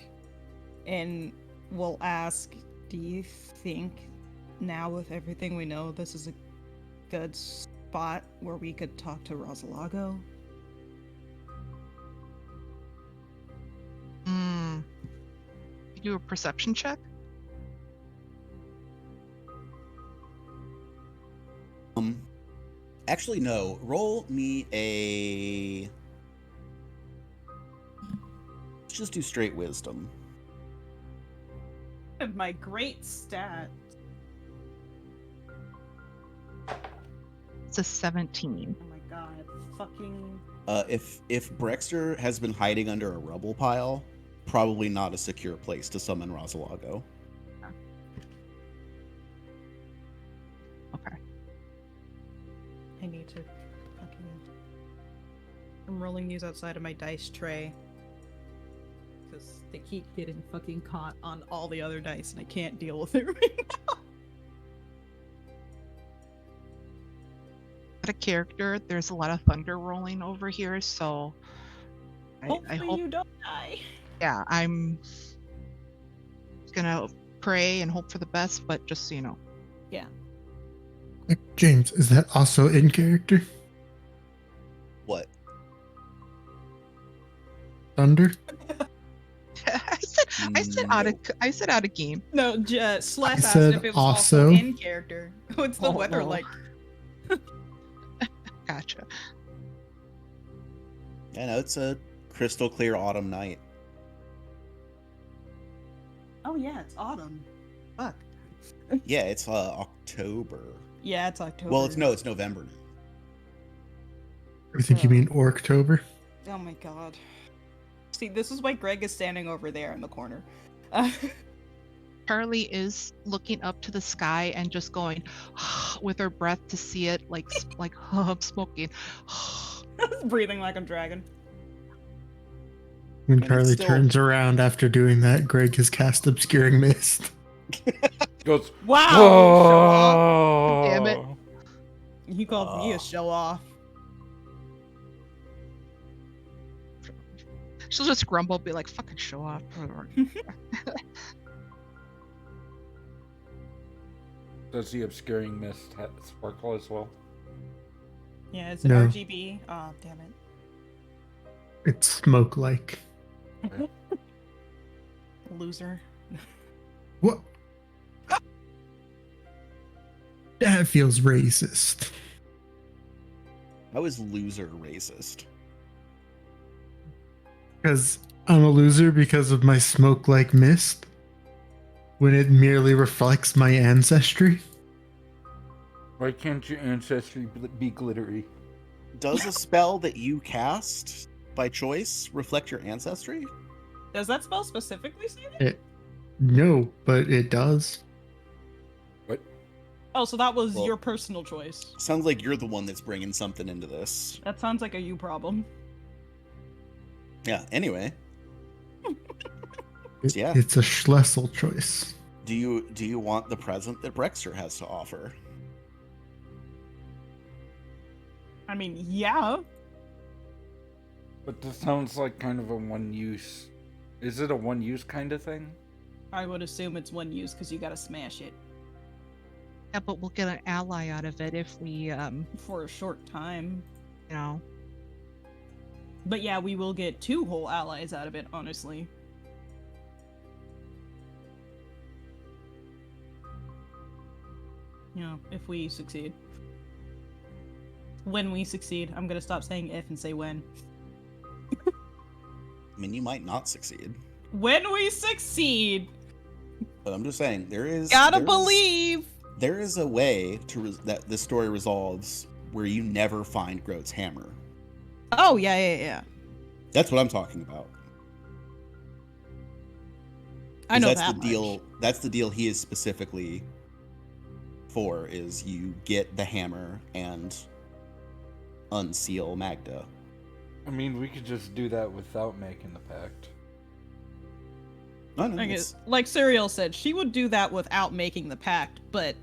and will ask, do you think now with everything we know this is a good spot where we could talk to Rosalago? You do a perception check? Actually, no. Roll me a... Let's just do straight wisdom. My great stat. It's a 17. Oh my god, fucking... If Brexter has been hiding under a rubble pile, probably not a secure place to summon Rosalago. Okay. I need to fucking... I'm rolling these outside of my dice tray. Because they keep getting fucking caught on all the other dice and I can't deal with it right now. At a character, there's a lot of thunder rolling over here, so Hopefully I hope, you don't die. yeah, I'm gonna pray and hope for the best, but just so you know. Yeah. James, is that also in character? What? I Thunder? said out of game. No, Slap I asked said if it was also. also in character. What's the Oh, weather well. like? Gotcha. Yeah, no, it's a crystal clear autumn night. Oh yeah, it's autumn. Fuck. Yeah, it's October. Yeah, it's October. Well, it's November now. I think you mean Orktober. Oh my god. See, this is why Greg is standing over there in the corner. Charlie is looking up to the sky and just going with her breath to see it like I'm smoking. Breathing like a dragon. When And it's Charlie still- turns around after doing that, Greg has cast Obscuring Mist. Goes. Wow! Show off. "Whoa." Damn it. He called me a show off. She'll just grumble, be like, "Fucking show off." Does the obscuring mist sparkle as well? Yeah, is it No. RGB? Oh, damn it. It's smoke-like. Loser. What? That feels racist. How is loser racist? Because I'm a loser because of my smoke-like mist. When it merely reflects my ancestry. Why can't your ancestry be glittery? Does a spell that you cast by choice reflect your ancestry? Does that spell specifically say that? No, but it does. What? Oh, so that was Well- your personal choice. Sounds like you're the one that's bringing something into this. That sounds like a you problem. Yeah, anyway. Yeah. It's a Schlessel choice. Do you want the present that Brexter has to offer? I mean, yeah. But this sounds like kind of a one-use. Is it a one-use kind of thing? I would assume it's one use because you gotta smash it Yeah, but we'll get an ally out of it if we, for a short time. you know. But yeah, we will get 2 whole allies out of it, honestly. You know, if we succeed. When we succeed. I'm gonna stop saying if and say when. I mean, you might not succeed, When we succeed! but I'm just saying there Gotta is- believe! There is a way that this story resolves where you never find Groat's hammer. Oh, yeah. That's what I'm talking about. I know that's that the deal. That's the deal he is specifically for. Is you get the hammer and unseal Magda. I mean, we could just do that without making the pact. No, no, I it's- guess, like Serial said, she would do that without making the pact, but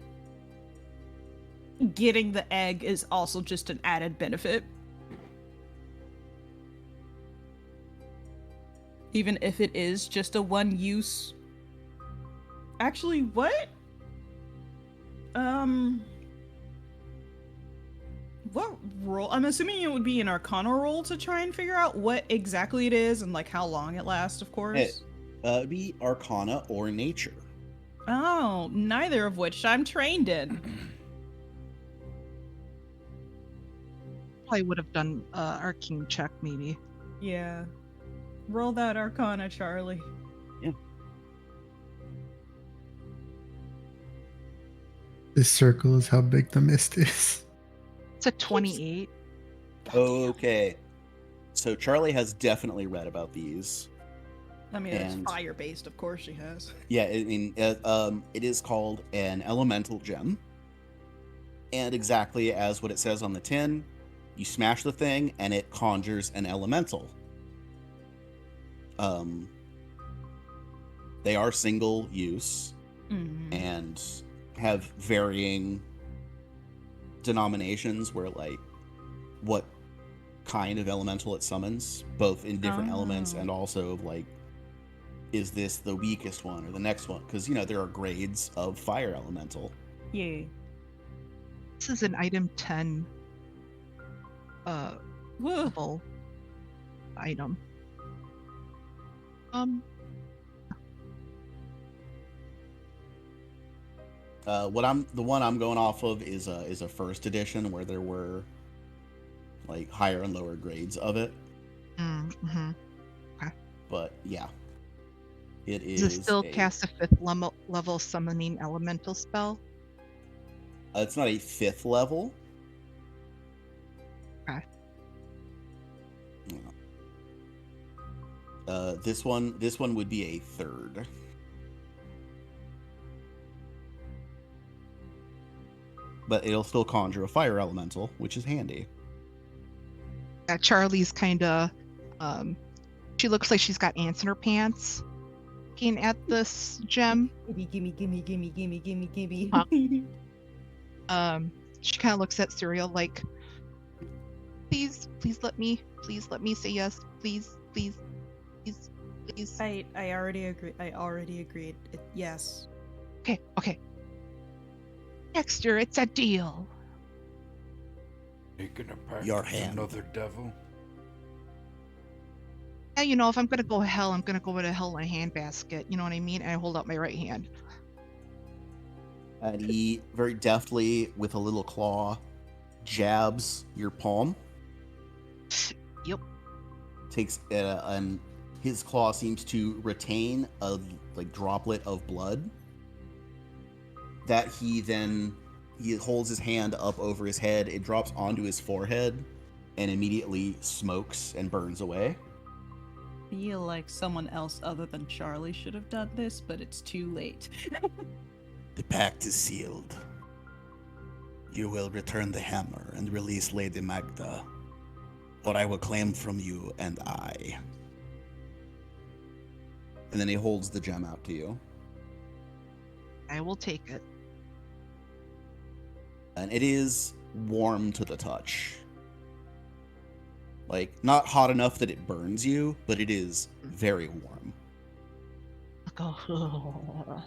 getting the egg is also just an added benefit. Even if it is just a one-use... Actually, what? What roll? I'm assuming it would be an Arcana roll to try and figure out what exactly it is and, like, how long it lasts, of course. it'd be Arcana or Nature. Oh, neither of which I'm trained in. Probably would have done arcane check maybe. Yeah. Roll that Arcana, Charlie. This circle is how big the mist is. It's a 28. Okay. So Charlie has definitely read about these. I mean, And- it's fire-based, of course she has. Yeah, I mean, it is called an elemental gem. And exactly as what it says on the tin, you smash the thing and it conjures an elemental. They are single use Mm. and have varying denominations where, like, what kind of elemental it summons, both in different elements Oh. and also, like, is this the weakest one or the next one? Because, you know, there are grades of fire elemental. Yeah. This is an item 10 Whoa. level item. The one I'm going off of is a first edition where there were, like, higher and lower grades of it. Mm-hmm. But yeah, it Does is. it still a- cast a 5th level summoning elemental spell? It's not a 5th level. Okay. This one would be a 3rd. but it'll still conjure a fire elemental, which is handy. Yeah, Charlie's kind of, she looks like she's got ants in her pants. Looking at this gem, Gimme. Huh? She kind of looks at Serial like, please let me say yes, please. I already agreed. Yes. Okay. Dexter, it's a deal. Are you gonna pack Your hand. another devil? Yeah, you know, if I'm gonna go hell, I'm gonna go with a hell in a handbasket. You know what I mean? And I hold out my right hand. And he very deftly, with a little claw, jabs your palm. Yep. Takes and his claw seems to retain a droplet of blood. That he holds his hand up over his head. It drops onto his forehead, and immediately smokes and burns away. I feel like someone else other than Charlie should have done this, but it's too late. The pact is sealed. You will return the hammer and release Lady Magda, or I will claim from you and I. And then he holds the gem out to you. I will take it. And it is warm to the touch. Like, not hot enough that it burns you, but it is very warm. I'll go.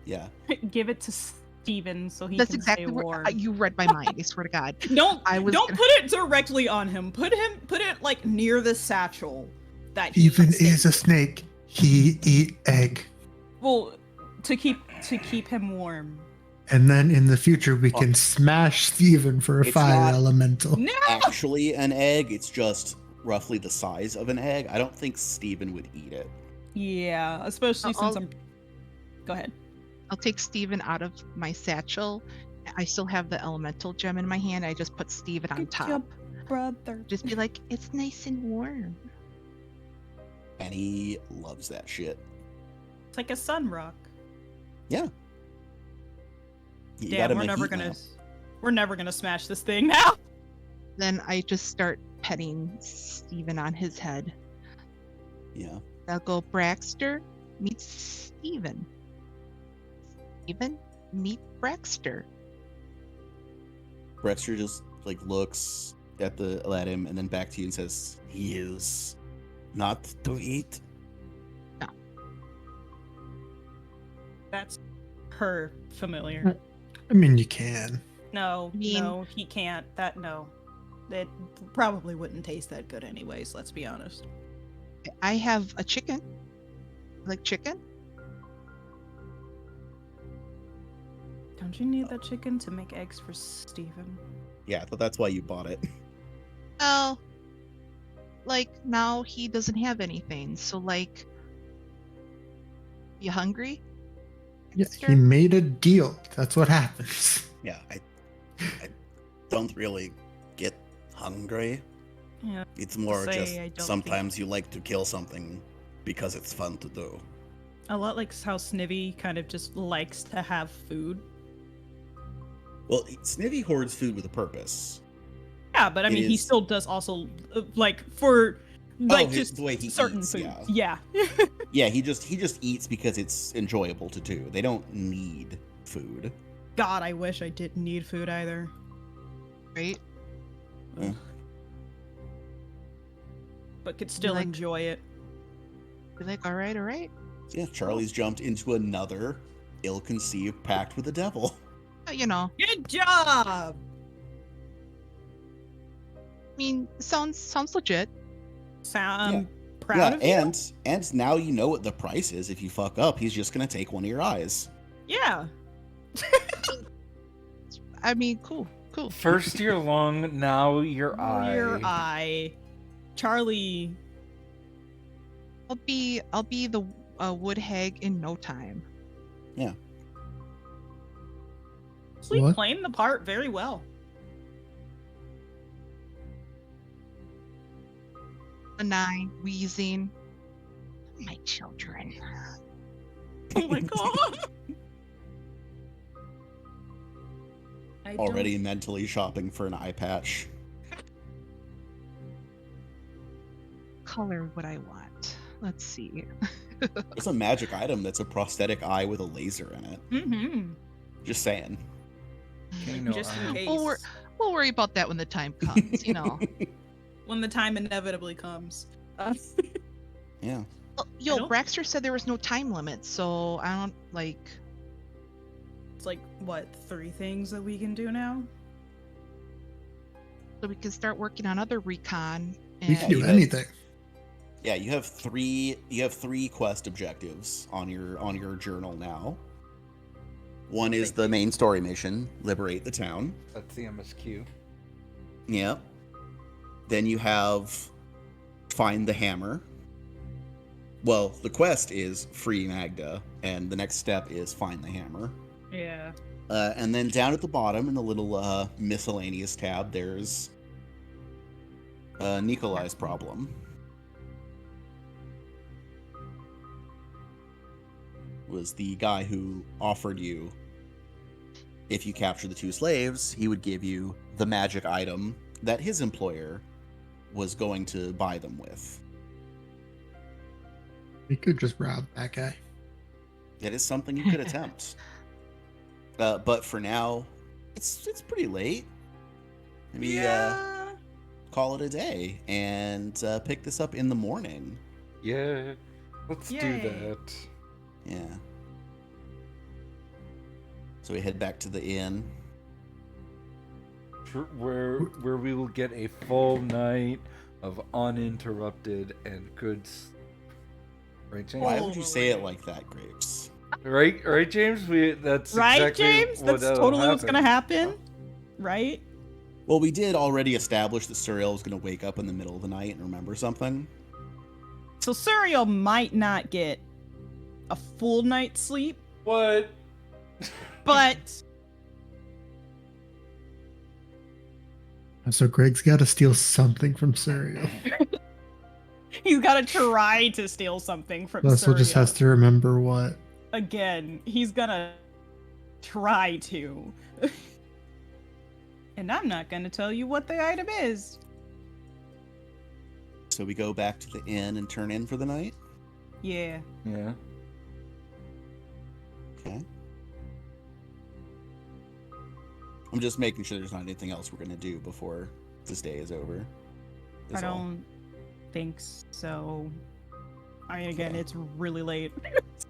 Yeah. Give it to Steven so he That's can exactly stay what warm. you read my mind. I swear to God. Don't I was don't gonna- put it directly on him. Put it like near the satchel that he Even eats is in. a snake. He eat egg. Well, to keep him warm. And then in the future we can smash Steven for a It's fire not- elemental. No. Actually, an egg, it's just roughly the size of an egg. I don't think Steven would eat it. Yeah, especially since I'll- I'm. Go ahead. I'll take Steven out of my satchel. I still have the elemental gem in my hand. I just put Steven on Good top. job, brother. Just be like, it's nice and warm. And he loves that shit. It's like a sun rock. Yeah. You got Damn, him we're a never heat gonna. lamp. We're never gonna smash this thing now. Then I just start petting Steven on his head. Yeah. I'll go, Braxter, meet Steven. Steven, meet Braxter. Brexter just looks at him and then back to you and says, "He is not to eat." That's her familiar. I mean, you can. No, mean- no, he can't. No. It probably wouldn't taste that good anyways, let's be honest. I have a chicken. Like chicken? Don't you need that chicken to make eggs for Steven? Yeah, but that's why you bought it. Well, like now he doesn't have anything. So like, you hungry? Yeah, Dexter? he made a deal. That's what happens. Yeah, I don't really get hungry. Yeah. It's more Say, just I don't sometimes you like to kill something because it's fun to do. A lot like how Snivy kind of just likes to have food. Well, Snivy hoards food with a purpose. Yeah, but I It mean, he is- still does also like for like his- just the way he certain eats, foods. yeah. Yeah. Yeah, he just eats because it's enjoyable to do. They don't need food. God, I wish I didn't need food either. Right? But could still Like- enjoy it. Be like, all right. Yeah, Charlie's jumped into another ill-conceived pact with the devil. You know, Good job. I mean, sounds legit. I'm proud of you. and now you know what the price is. If you fuck up, he's just gonna take one of your eyes. Yeah. I mean, cool. First your lung, now your eye. Your eye. Charlie. I'll be the wood hag in no time. Actually What? playing the part very well. A 9, wheezing. My children. Oh my god. I already mentally shopping for an eye patch. Color what I want. Let's see. It's a magic item that's a prosthetic eye with a laser in it. Mm-hmm. Just saying. Kano Just in eye. case. We'll worry about that when the time comes, you know. When the time inevitably comes. Yeah. Well, yo, don't- Braxter said there was no time limit, so I don't like. It's like, what, 3 things that we can do now? So we can start working on other recon. We can And do you anything. Yeah, you have three quest objectives on your journal now. One is the main story mission, liberate the town. That's the MSQ. Yep. Then you have find the hammer. Well, the quest is free Magda, and the next step is find the hammer. Yeah. And then down at the bottom in the little miscellaneous tab, there's Nikolai's problem. Was the guy who offered you, if you capture the 2 slaves, he would give you the magic item that his employer was going to buy them with. We could just rob that guy. That is something you could attempt. But for now, it's pretty late. Maybe call it a day and pick this up in the morning. Yeah, let's Yay. do that. Yeah. So we head back to the inn. Where we will get a full night of uninterrupted and good. Right, James? Why would you say it like that, Grapes? Right, James. That's Right, exactly James? what That's totally what's gonna happen. happen. Right? Well, we did already establish that Suriel was going to wake up in the middle of the night and remember something. So Suriel might not get a full night's sleep, What? but So Greg's got to steal something from Suriel. he's gotta try to steal something from Russell Suriel. just has to remember what. Again, he's gonna try to. And I'm not gonna tell you what the item is. So we go back to the inn and turn in for the night. Yeah. Yeah. Okay. I'm just making sure there's not anything else we're going to do before this day is over. I is all. don't think so. I mean, again, Okay. it's really late.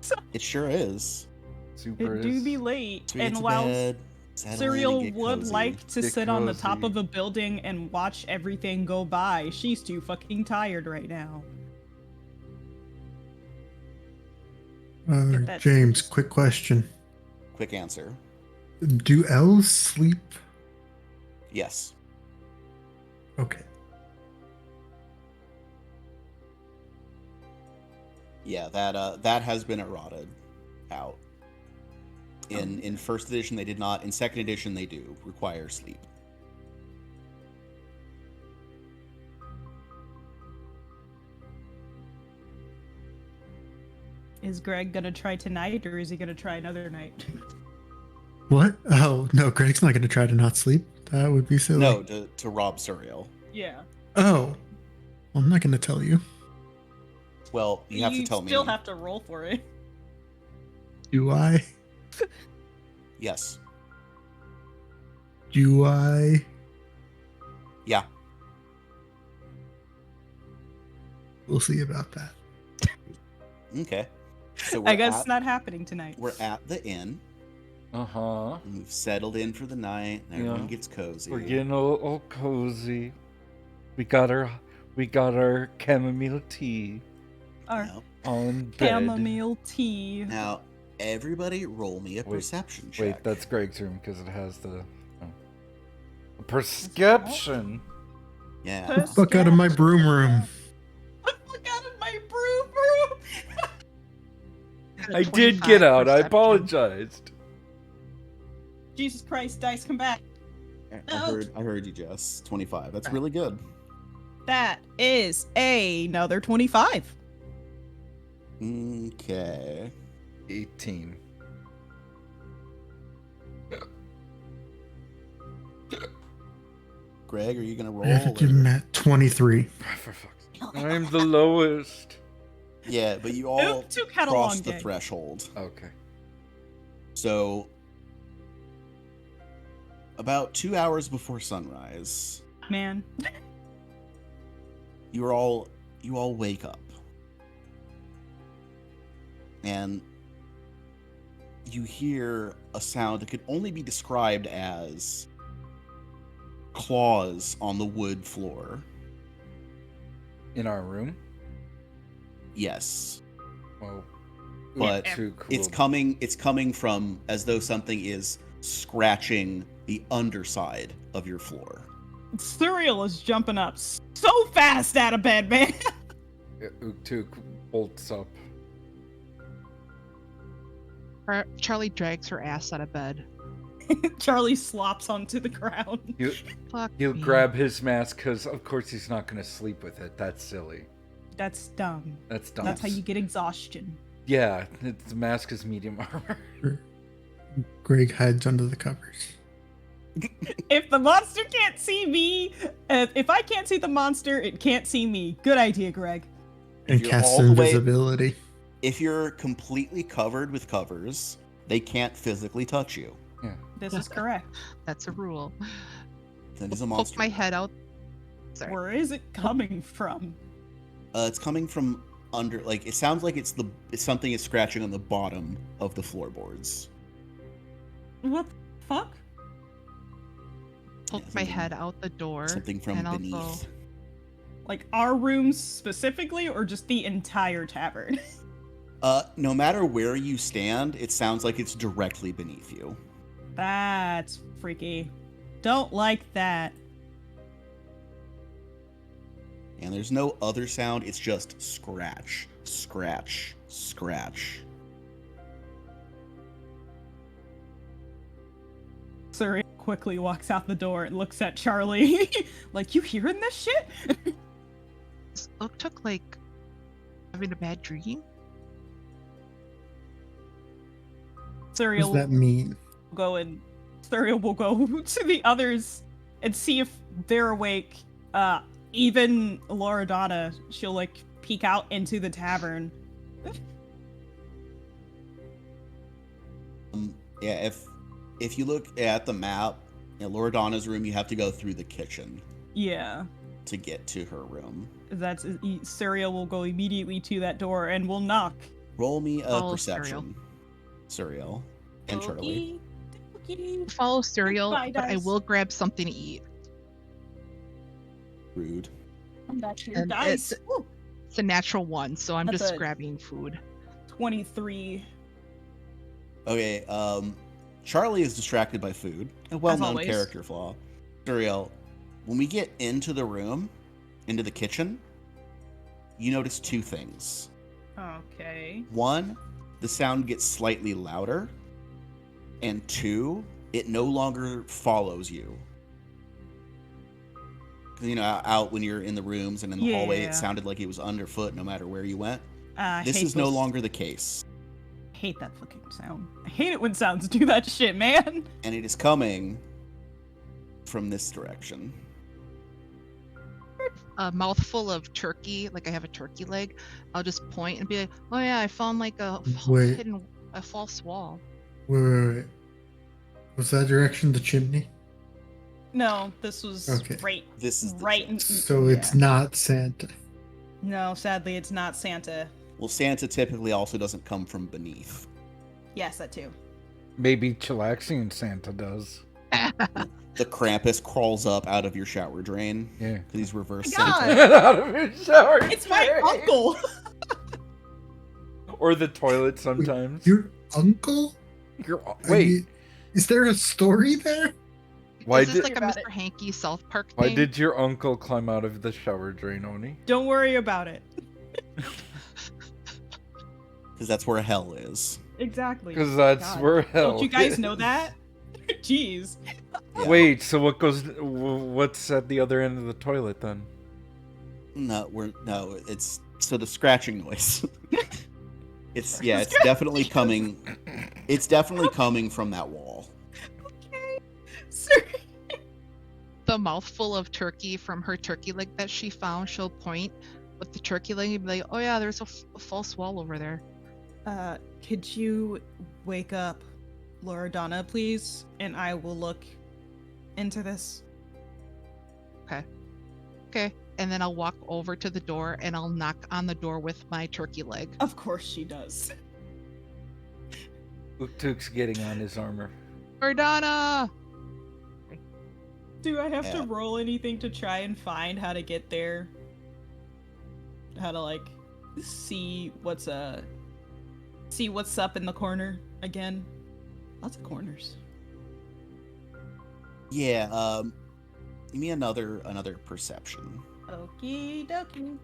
So It sure is. Super. it do be is- late. So we get And to while bed, settle in and Suriel get would cozy. like to Get sit on the top cozy. of a building and watch everything go by, she's too fucking tired right now. Get that James, sleep. quick question. Quick answer. Do elves sleep? Yes. Okay. Yeah, that has been eroded out. In first edition they did not. In second edition they do require sleep. Is Greg gonna try tonight, or is he gonna try another night? What? Oh, no, Greg's not going to try to not sleep. That would be silly. No, to rob Suriel. Yeah. Oh. Well, I'm not going to tell you. Well, you have to tell me. still have to roll for it. Do I? Yes. Do I? Yeah. We'll see about that. Okay. So I guess it's not happening tonight. we're at the inn. Uh-huh. And we've settled in for the night. And everyone Yeah. gets cozy. We're getting all cozy. We got our chamomile tea Our Yep. on bed. chamomile tea. Now, everybody roll me a Wait, perception check. Wait, that's Greg's room because it has the perception. Yeah. Fuck out of my broom room. Look out of my broom room. Got a I did get 25 out. I perception. apologized. Jesus Christ, dice, come back. I heard you, Jess. 25. That's really good. That is another 25. Okay. 18. Greg, are you gonna roll? I have to give him at 23. For fuck's sake. I'm the lowest. Yeah, but you all Took had a long crossed the day. threshold. Okay. So, about 2 hours before sunrise, Man. you all wake up, and you hear a sound that could only be described as claws on the wood floor. In our room? Yes, Well, but too cool. it's coming from as though something is scratching the underside of your floor. Cereal is jumping up so fast out of bed, man. Uktuk bolts up. Charlie drags her ass out of bed. Charlie slops onto the ground. Fuck He'll me. grab his mask because, of course, he's not going to sleep with it. That's silly. That's dumb. That's dumb. That's how you get exhaustion. Yeah, the mask is medium armor. Greg hides under the covers. If the monster can't see me, if I can't see the monster, it can't see me. Good idea, Greg. And you're casts all the way- invisibility. If you're completely covered with covers, they can't physically touch you. This is correct. That's a rule. That is a Poke monster. my head out. Sorry. Where is it coming from? It's coming from under. Like it sounds like it's something is scratching on the bottom of the floorboards. What the fuck? Poke Yeah, my something- head out the door. Something from and I'll beneath. go, Like our rooms specifically, or just the entire tavern? No matter where you stand, it sounds like it's directly beneath you. That's freaky. Don't like that. And there's no other sound, it's just scratch, scratch, scratch. Cereal quickly walks out the door and looks at Charlie. Like, you hearing this shit? Took like having a bad dream. What Cereal does that mean? will go and Cereal will go to the others and see if they're awake. Even Loredana, she'll like peek out into the tavern. Yeah, if you look at the map, Loredana's room, you have to go through the kitchen Yeah, to get to her room. that's Cereal will go immediately to that door and will knock. Roll me a Follow perception. Cereal. And Charlie. Okey-dokey. Follow cereal, Bye, but I dice. will grab something to eat. Rude. Come back to your And dice. Ooh, It's a natural one, so I'm That's just a- grabbing food. 23. Okay, Charlie is distracted by food. A well-known always. character flaw. Cereal. When we get into the room, into the kitchen, you notice two things. Okay. One, the sound gets slightly louder. And two, it no longer follows you. 'Cause, out when you're in the rooms and in the hallway, Yeah. it sounded like it was underfoot no matter where you went. I This hate is no those- longer the case. I hate that fucking sound. I hate it when sounds do that shit, man. And it is coming from this direction. A mouthful of turkey, like I have a turkey leg. I'll just point and be like, "Oh yeah, I found like a Wait. a false wall." Wait. Was that direction the chimney? No, this was Okay. right. This is the Right. So it's not Santa. No, sadly, it's not Santa. Well, Santa typically also doesn't come from beneath. Yes, that too. Maybe chillaxing Santa does. The Krampus crawls up out of your shower drain Yeah. because he's reverse God. Santa. Get out of his shower. It's my drain. uncle. Or the toilet sometimes. Your uncle? I Wait, mean, is there a story there? why Is this did like a About Mr. it. Hanky South Park why thing? did your uncle climb out of the shower drain, Oni? Don't worry about it. Because that's where hell is. Exactly. Because that's God. where hell. Don't you guys is. know that? Jeez. Yeah. Wait, so what's at the other end of the toilet then? No, it's so the scratching noise. It's definitely coming. It's definitely coming from that wall. Okay. Sir. a mouthful of turkey from her turkey leg that she found, she'll point with the turkey leg and be like, "Oh yeah, there's a false wall over there." Could you wake up Loredana, please? And I will look into this. Okay. And then I'll walk over to the door and I'll knock on the door with my turkey leg. Of course she does. Uktuk's getting on his armor. Loredana! Do I have to Yeah. roll anything to try and find how to get there? How to like see what's up in the corner again? Lots of corners. Yeah, give me another perception. Okie dokie.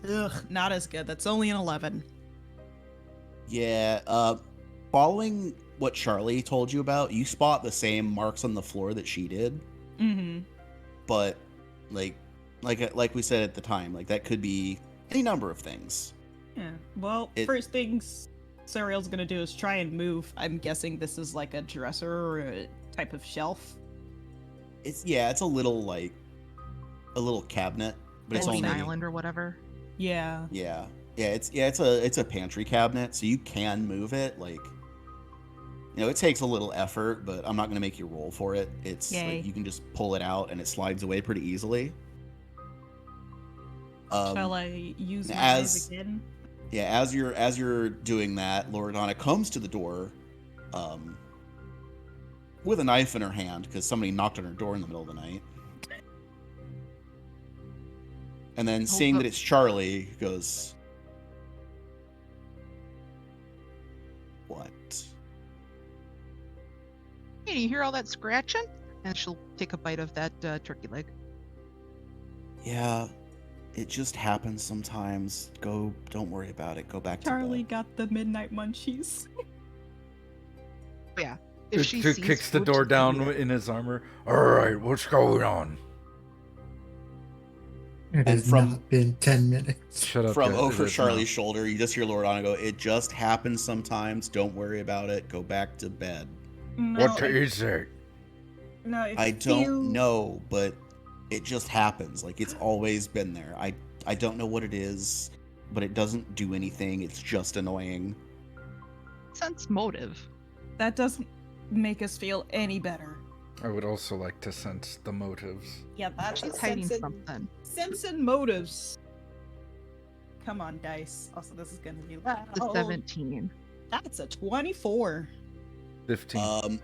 Ugh, not as good. That's only an 11. Yeah, following what Charlie told you about, you spot the same marks on the floor that she did, Mm-hmm. but like we said at the time, like that could be any number of things. Yeah. Well, first things Suriel's gonna do is try and move. I'm guessing this is like a dresser or a type of shelf. It's a little cabinet, but it's Holding only island or whatever. Yeah. it's a pantry cabinet, so you can move it. Like, it takes a little effort, but I'm not gonna make you roll for it. It's Yay. like you can just pull it out and it slides away pretty easily. Shall I use my as- eyes again? Yeah, as you're doing that, Loredana comes to the door, with a knife in her hand because somebody knocked on her door in the middle of the night. And then seeing that it's Charlie, goes, "What?" Hey, do you hear all that scratching? And she'll take a bite of that turkey leg. Yeah, it just happens sometimes. Don't worry about it. Go back Charlie to bed. got the midnight munchies. Yeah. If she Uktuk sees kicks the food, door she'll down eat it. in his armor. Alright, what's going on? It And has from- not been 10 minutes. Shut up. From guys, it over is Charlie's now. shoulder, you just hear Loredana go, "It just happens sometimes. Don't worry about it. Go back to bed." No, What is it? No, if I don't you- know, but it just happens. Like, it's always been there. I don't know what it is, but it doesn't do anything. It's just annoying. Sense motive. That doesn't make us feel any better. I would also like to sense the motives. Yeah, that's She's hiding something. Simpson motives. Come on, dice. Also, this is gonna be loud. The 17. That's a 24. 15.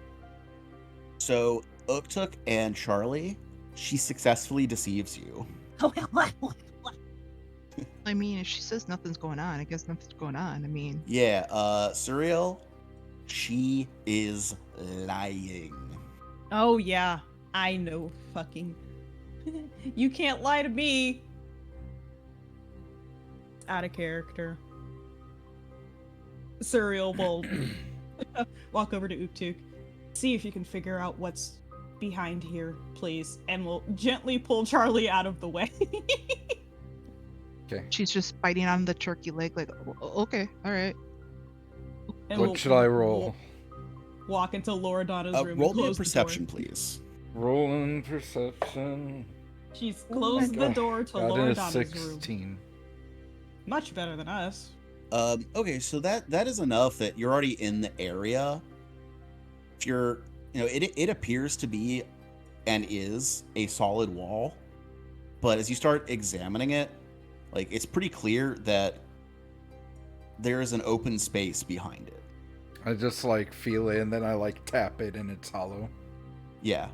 So Uktuk and Charlie, she successfully deceives you. I mean, if she says nothing's going on, I guess nothing's going on. I mean, Yeah, Suriel, she is lying. Oh yeah, I know. Fucking. You can't lie to me. Out of character. Suriel will walk over to Uktuk, see if you can figure out what's behind here, please, and will gently pull Charlie out of the way. Okay. she's just biting on the turkey leg, like, okay, all right. And What we'll- should I roll? Walk into Loredana's room. Roll and me a close the door. perception, please. Rolling perception. She's closed the door to Got a Loredana's room. 16. Much better than us. Okay, so that is enough that you're already in the area. If you're, it appears to be and is a solid wall, but as you start examining it, like, it's pretty clear that there is an open space behind it. I just feel it and then I tap it and it's hollow. Yeah.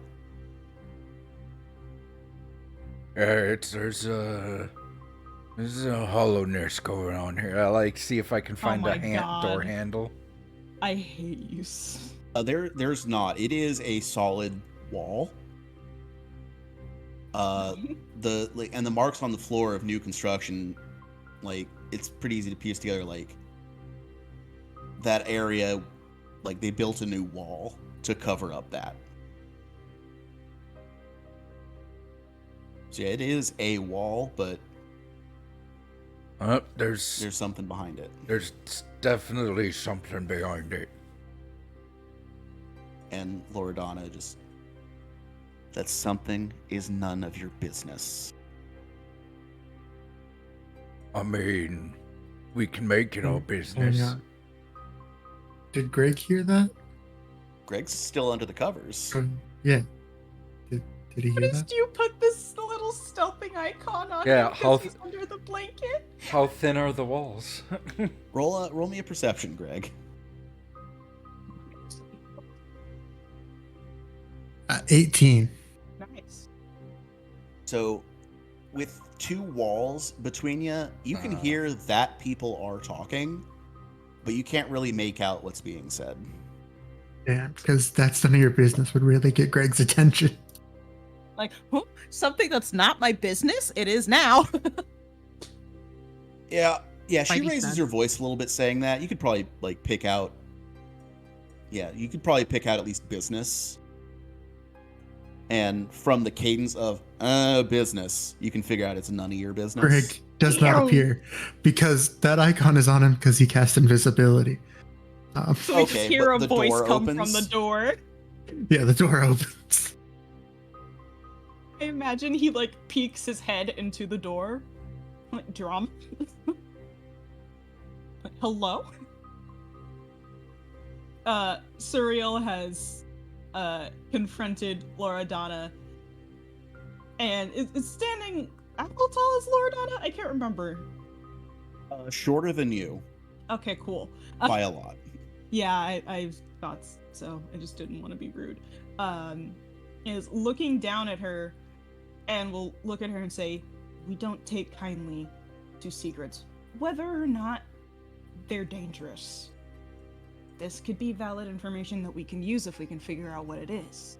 There's a hollowness going on here. I see if I can find my a door God. handle. I hate you. There's not. It is a solid wall. And the marks on the floor of new construction, it's pretty easy to piece together. That area, they built a new wall to cover up that. So yeah, it is a wall, but There's something behind it. there's definitely something behind it. And Loredana just that something is none of your business. I mean, we can make it our Hang business. on. Did Greg hear that? Greg's still under the covers. Yeah. Did he hear that? Noticed you put this little stealthing icon on Yeah, him how because he's under the blanket. How thin are the walls? Roll me a perception, Greg. 18. Nice. So, with 2 walls between you, you can hear that people are talking, but you can't really make out what's being said. Yeah, because that's none of your business would really get Greg's attention. Like, huh? Something that's not my business? It is now. Yeah, she Spidey raises sense. her voice a little bit saying that. You could probably, pick out... Yeah, you could probably pick out at least business. And from the cadence of, business, you can figure out it's none of your business. Greg does not Ew. appear because that icon is on him because he cast invisibility. So we just Okay, hear but a the voice door come from opens? the door. Yeah, the door opens. I imagine he like peeks his head into the door. Like, drum. Like, hello? Surreal has confronted Loredana and is standing how tall is Loredana? I can't remember. Shorter than you, Okay, cool. by a lot. Yeah, I've thought so. I just didn't want to be rude. Is looking down at her and will look at her and say, "We don't take kindly to secrets, whether or not they're dangerous. This could be valid information that we can use if we can figure out what it is.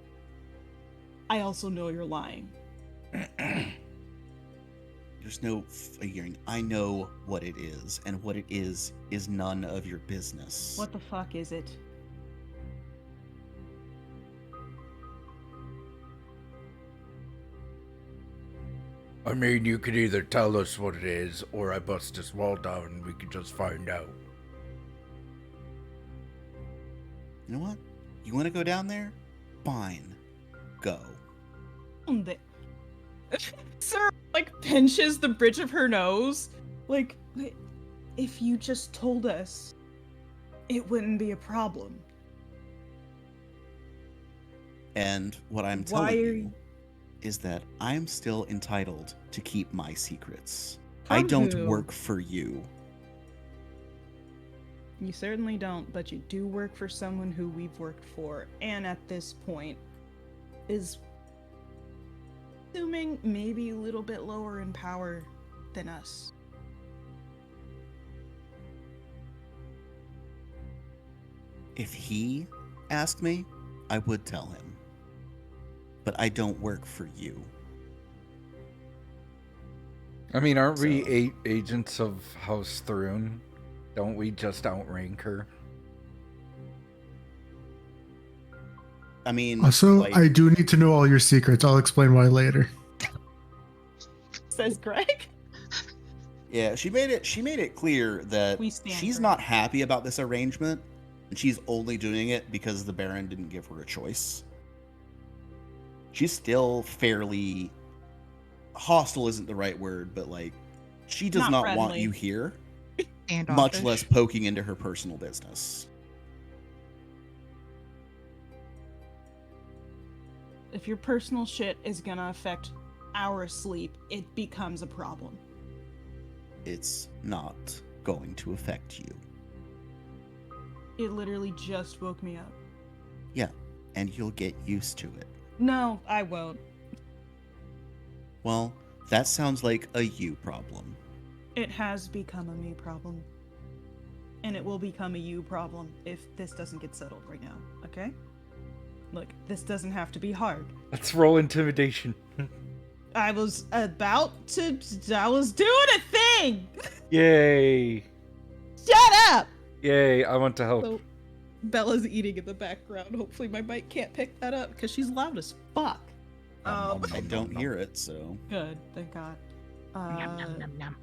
I also know you're lying." There's no figuring. I know what it is, and what it is none of your business. What the fuck is it? I mean, you could either tell us what it is, or I bust this wall down and we could just find out. You know what? You want to go down there? Fine. Go. Sir, like, pinches the bridge of her nose. Like, if you just told us, it wouldn't be a problem. And what I'm Why telling are you is that I'm still entitled to keep my secrets. From I don't who? work for you. You certainly don't, but you do work for someone who we've worked for, and at this point is assuming maybe a little bit lower in power than us. If he asked me, I would tell him. But I don't work for you. I mean, aren't we So- agents of House Thrune? Don't we just outrank her? I mean, Also, like, I do need to know all your secrets. I'll explain why later. Says Greg. yeah, she made it clear that We stand she's for not it. happy about this arrangement, and she's only doing it because the Baron didn't give her a choice. She's still fairly hostile isn't the right word, but like she does Not not want friendly. you here, much Standoffish. less poking into her personal business. If your personal shit is gonna affect our sleep, it becomes a problem. It's not going to affect you. It literally just woke me up. Yeah, and you'll get used to it. No, I won't. Well, that sounds like a you problem. It has become a me problem. And it will become a you problem if this doesn't get settled right now, okay? Look, this doesn't have to be hard. Let's roll intimidation. I was doing a thing! Yay! Shut up! Yay, I want to help. So, Bella's eating in the background. Hopefully my mic can't pick that up, because she's loud as fuck. I don't hear it, so Good, thank God. Nom, nom, nom, nom.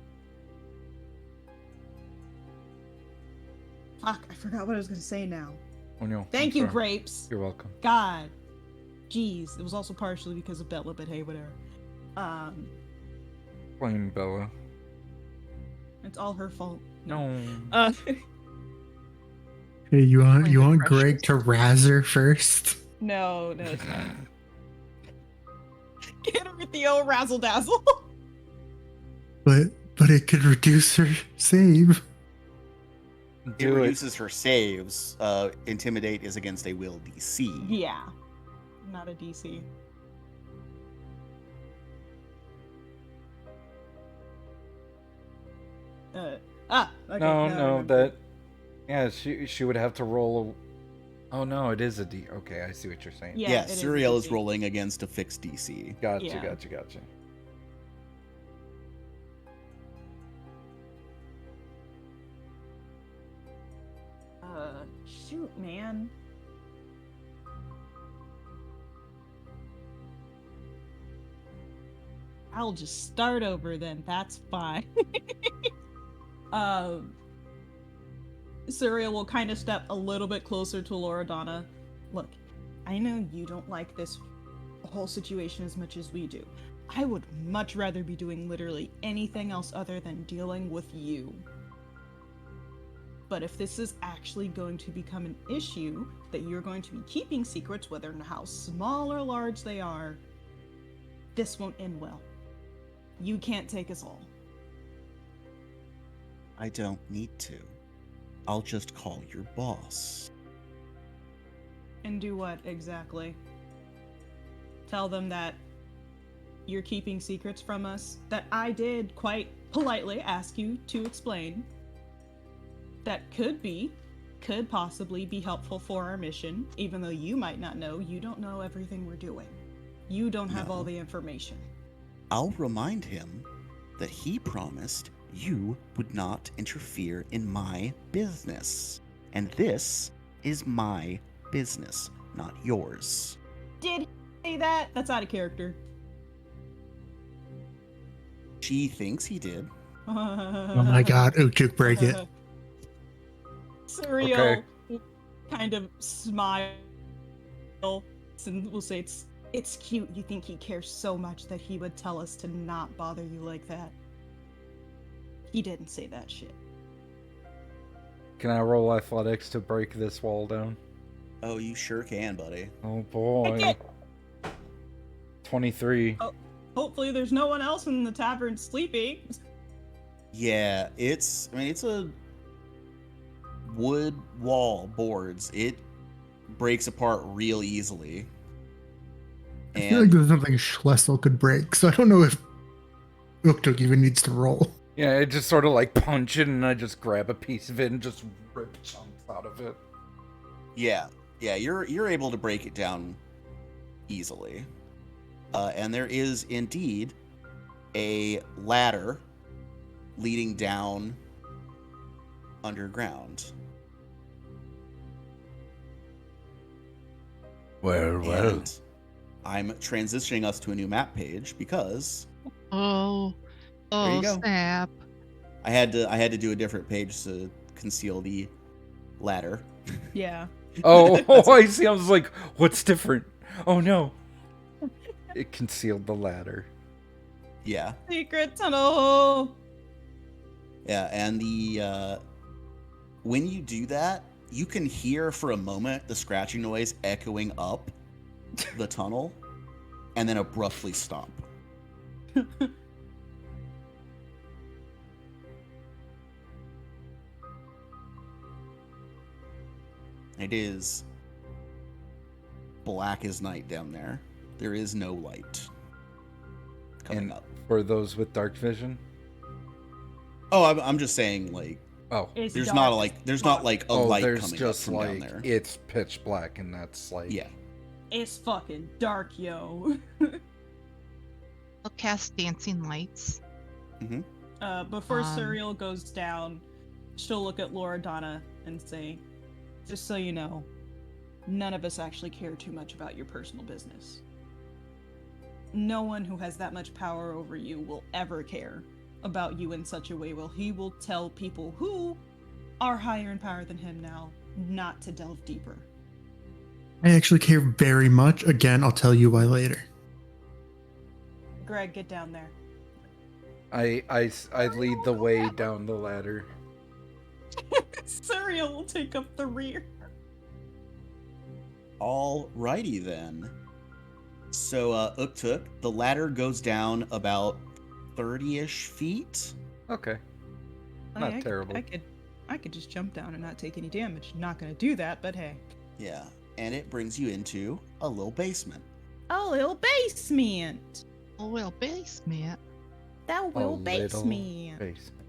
Fuck, I forgot what I was gonna say now. Oh no. Thank I'm you, sorry. Grapes. You're welcome. God. Geez, it was also partially because of Bella, but hey, whatever. Blame Bella. It's all her fault. No. Hey, you want Blame the Greg to razz her first? No, it's not. Get her with the old razzle dazzle. But it could reduce her save. It Do it. reduces her saves. Intimidate is against a will DC. Yeah, not a DC. Okay, No, that. Yeah, she would have to roll. Oh no, it is a D. Okay, I see what you're saying. Yeah, Yeah, it is Suriel is DC. rolling against a fixed DC. Gotcha, Yeah. gotcha. Shoot, man. I'll just start over then. That's fine. Suriel will kind of step a little bit closer to Loredana. Look, I know you don't like this whole situation as much as we do. I would much rather be doing literally anything else other than dealing with you. But if this is actually going to become an issue, that you're going to be keeping secrets, whether or how small or large they are, this won't end well. You can't take us all. I don't need to. I'll just call your boss. And do what exactly? Tell them that you're keeping secrets from us that I did quite politely ask you to explain. That could possibly be helpful for our mission, even though you might not know. You don't know everything we're doing. You don't have all No. the information. I'll remind him that he promised you would not interfere in my business. And this is my business, not yours. Did he say that? That's out of character. She thinks he did. Oh my god, Uktuk, break it. Suriel will kind of smile and will say it's cute. You think he cares so much that he would tell us to not bother you like that. He didn't say that shit. Can I roll athletics to break this wall down? Oh, you sure can, buddy. Oh boy. 23. Hopefully there's no one else in the tavern sleeping. Yeah, it's a wood wall boards. It breaks apart real easily. I feel like And there's something Schlessel could break, so I don't know if Uktuk even needs to roll. Yeah, I just sort of like punch it and I just grab a piece of it and just rip chunks out of it. yeah, you're able to break it down easily. And there is indeed a ladder leading down underground. Well. And I'm transitioning us to a new map page because Oh, There you go. snap. I had to do a different page to conceal the ladder. Yeah. Oh, I see. I was like, what's different? Oh no. It concealed the ladder. Yeah. Secret tunnel. Yeah, and the when you do that, you can hear for a moment the scratching noise echoing up the tunnel and then abruptly stop. It is black as night down there. There is no light coming And up. for those with dark vision? Oh, I'm just saying, like, Oh. It's there's dark not as like there's fuck. not like a Oh, light there's coming up just from down like there. it's pitch black and that's like Yeah. It's fucking dark, yo. I'll cast dancing lights. Before Um, Suriel goes down, she'll look at Loredana and say, just so you know, none of us actually care too much about your personal business. No one who has that much power over you will ever care about you in such a way. Well, he will tell people who are higher in power than him now not to delve deeper. I actually care very much. Again, I'll tell you why later. Greg, get down there. I lead the way down the ladder. Suriel will take up the rear. Alrighty then. So, Uktuk, the ladder goes down about 30-ish feet. Okay. I Not mean, terrible. I could just jump down and not take any damage. Not gonna do that, but hey. Yeah, and it brings you into a little basement. A little basement. A little basement. That A little little basement. basement.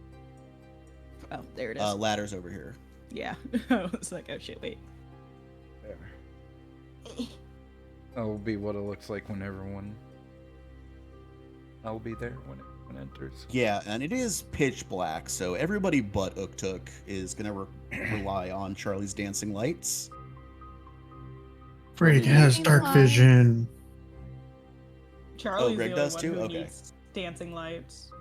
Oh, there it is. Ladder's over here. Yeah. I was like, oh shit, wait. There. That'll be what it looks like when everyone. I'll be there when it enters. Yeah, and it is pitch black, so everybody but Uktuk is gonna rely on Charlie's dancing lights. Greg has dark vision. Charlie's Greg the does only one too? who Okay. needs dancing lights.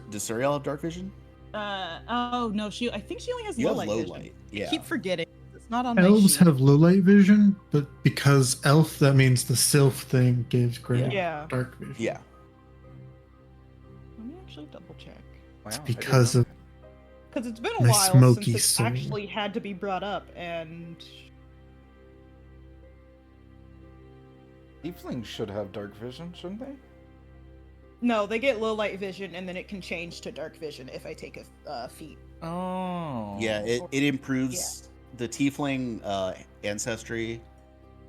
Does Suriel have dark vision? Oh no, I think she only has You low have light low vision. light. I Yeah. keep forgetting. It's not on my Elves sheet. have low light vision, but because elf, that means the sylph thing gives Greg Yeah. dark vision. Yeah. Let me actually double check. Wow, I didn't because know of that. Because it's been a My while smoky since it's soul. actually had to be brought up, and Tieflings should have dark vision, shouldn't they? no, they get low light vision, and then it can change to dark vision if I take a feat. Oh. Yeah, it improves the tiefling ancestry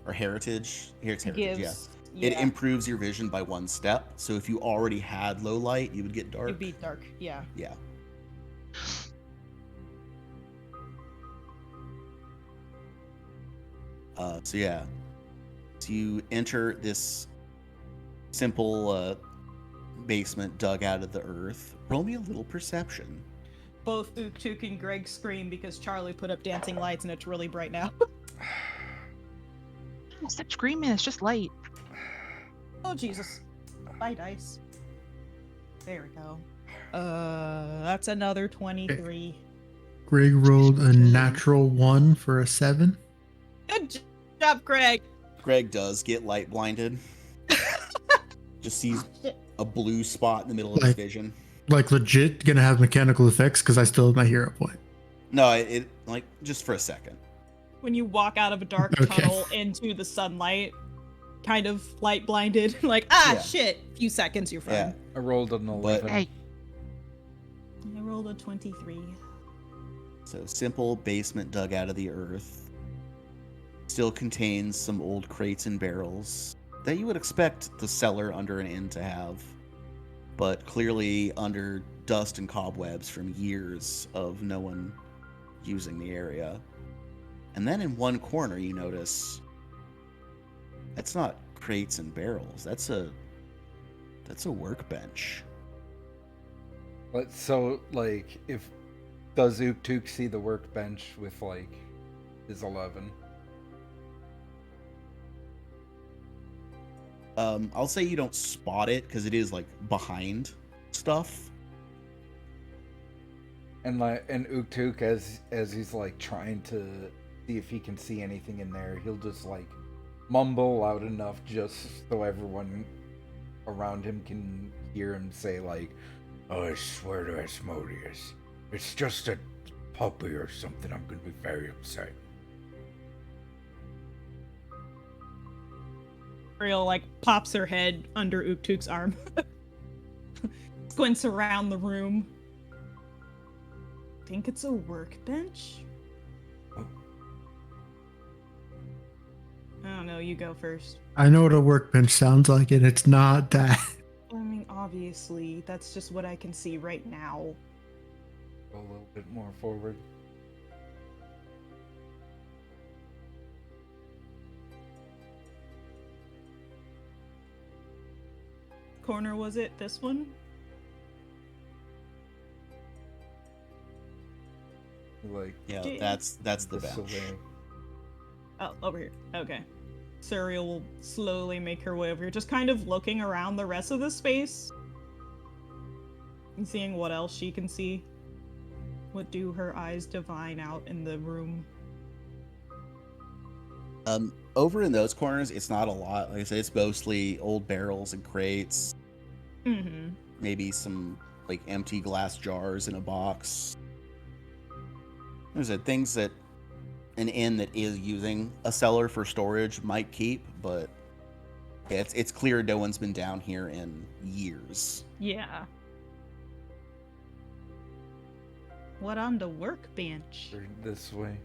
or heritage. Here's heritage, Gives, It improves your vision by 1 step. So if you already had low light, you would get dark. It'd be dark. Yeah. Yeah. So yeah. So you enter this simple basement dug out of the earth. Roll me a little perception. Both Uktuk and Greg scream because Charlie put up dancing lights, and it's really bright now. Stop screaming. It's just light. Oh Jesus! Bye, dice. There we go. That's another 23. Greg rolled a natural 1 for a 7. Good job, Greg. Greg does get light blinded. Just sees a blue spot in the middle of his Like- vision. Like legit gonna have mechanical effects because I still have my hero point. No, it like just for a second. When you walk out of a dark Okay. tunnel into the sunlight, kind of light blinded, like Yeah. shit. Few seconds, you're fine. Yeah. I rolled an 11. Hey, I rolled a 23. So simple basement dug out of the earth. Still contains some old crates and barrels that you would expect the cellar under an inn to have, but clearly under dust and cobwebs from years of no one using the area. And then in one corner you notice that's not crates and barrels. That's a workbench. So, like, does Uktuk see the workbench with, like, his 11? I'll say you don't spot it because it is like behind stuff. And Uktuk, as he's like trying to see if he can see anything in there, he'll just like mumble loud enough just so everyone around him can hear him say like, "Oh, I swear to Asmodeus, it's just a puppy or something. I'm gonna be very upset." Ariel like pops her head under Uktuk's arm. Squints around the room. Think it's a workbench? I don't know, you go first. I know what a workbench sounds like, and it's not that. I mean, obviously, that's just what I can see right now. Go a little bit more forward. Corner was it? This one? Like Yeah, Ding. that's the this bench. away. Oh, over here. Okay. Suriel will slowly make her way over here, just kind of looking around the rest of the space and seeing what else she can see. What do her eyes divine out in the room? Over in those corners, it's not a lot. Like I said, it's mostly old barrels and crates. Mm-hmm. Maybe some like empty glass jars in a box. There's things that an inn that is using a cellar for storage might keep, but yeah, it's clear no one's been down here in years. Yeah. What on the workbench? Or this way.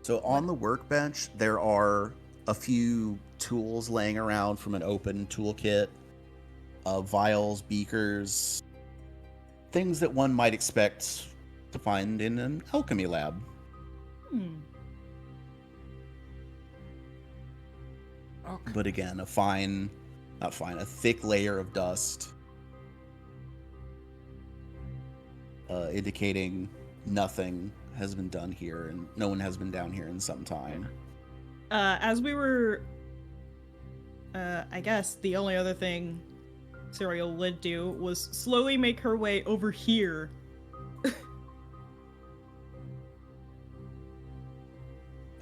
So on the workbench, there are a few tools laying around from an open toolkit. Vials, beakers, things that one might expect to find in an alchemy lab. Okay. But again, a thick layer of dust, indicating nothing has been done here, and no one has been down here in some time. As we were, I guess the only other thing Serial would do was slowly make her way over here.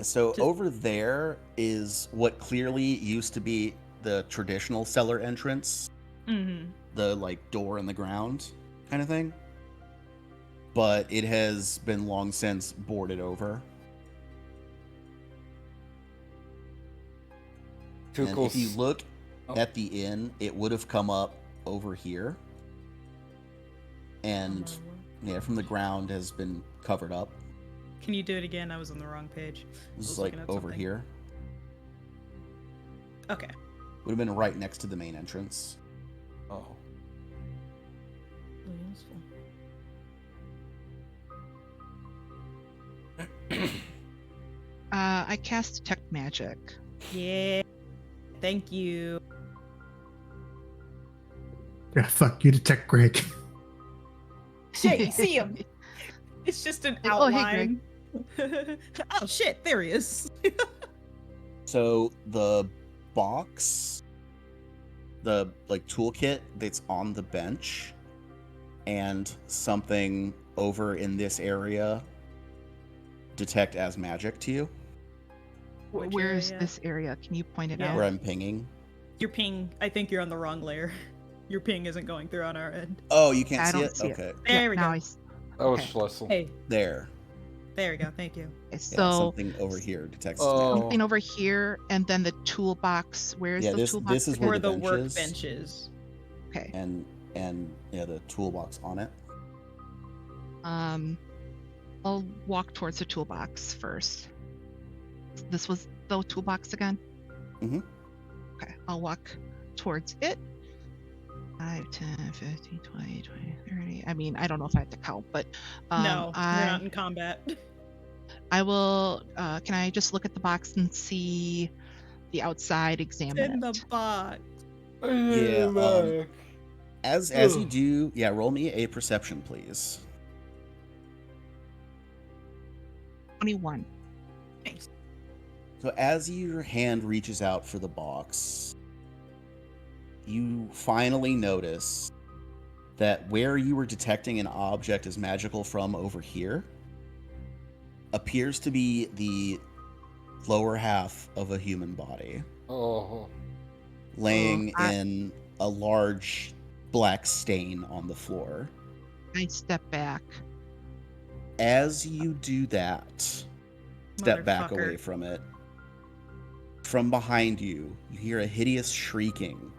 So over there is what clearly used to be the traditional cellar entrance. Mm-hmm. The like door in the ground kind of thing. But it has been long since boarded over. And if you look at the inn, it would have come up over here. And yeah, from the ground has been covered up. Can you do it again? I was on the wrong page. This is was like looking at over something. here. Okay. Would have been right next to the main entrance. Oh. Really useful. I cast detect magic. Yeah. Thank you. Yeah, fuck you, Detect Greg. Shit, you see him. It's just an Oh, hey, outline. Oh shit, there he is. So the box, the like toolkit that's on the bench, and something over in this area detect as magic to you. Which Where's area? this area? Can you point it Yeah. out? Where I'm pinging. Your ping, I think you're on the wrong layer. Your ping isn't going through on our end. Oh, you can't I see don't it? see it. Okay. There we now go. I s- That was Okay. Schlessel. Hey, There. there we go. Thank you. Yeah, Okay, so something over here detects as Oh. magic. something over here, and then the toolbox. Where's Yeah, the this- toolbox? this is again? where Where the the bench is. workbench is. Okay. And yeah, the toolbox on it. I'll walk towards the toolbox first. This was the toolbox again? Mhm. Okay, I'll walk towards it. 5, 10, 15, 20, 30. I mean, I don't know if I have to count, but No, you're I not in combat. I will can I just look at the box and see the outside, It's examine in the it? box. Yeah, As you Ugh. do, yeah, roll me a perception, please. 21. Thanks. So as your hand reaches out for the box, you finally notice that where you were detecting an object as magical from over here appears to be the lower half of a human body, Oh. laying I- in a large black stain on the floor. I step back. As you do that, step back Motherfucker. away from it. From behind you, you hear a hideous shrieking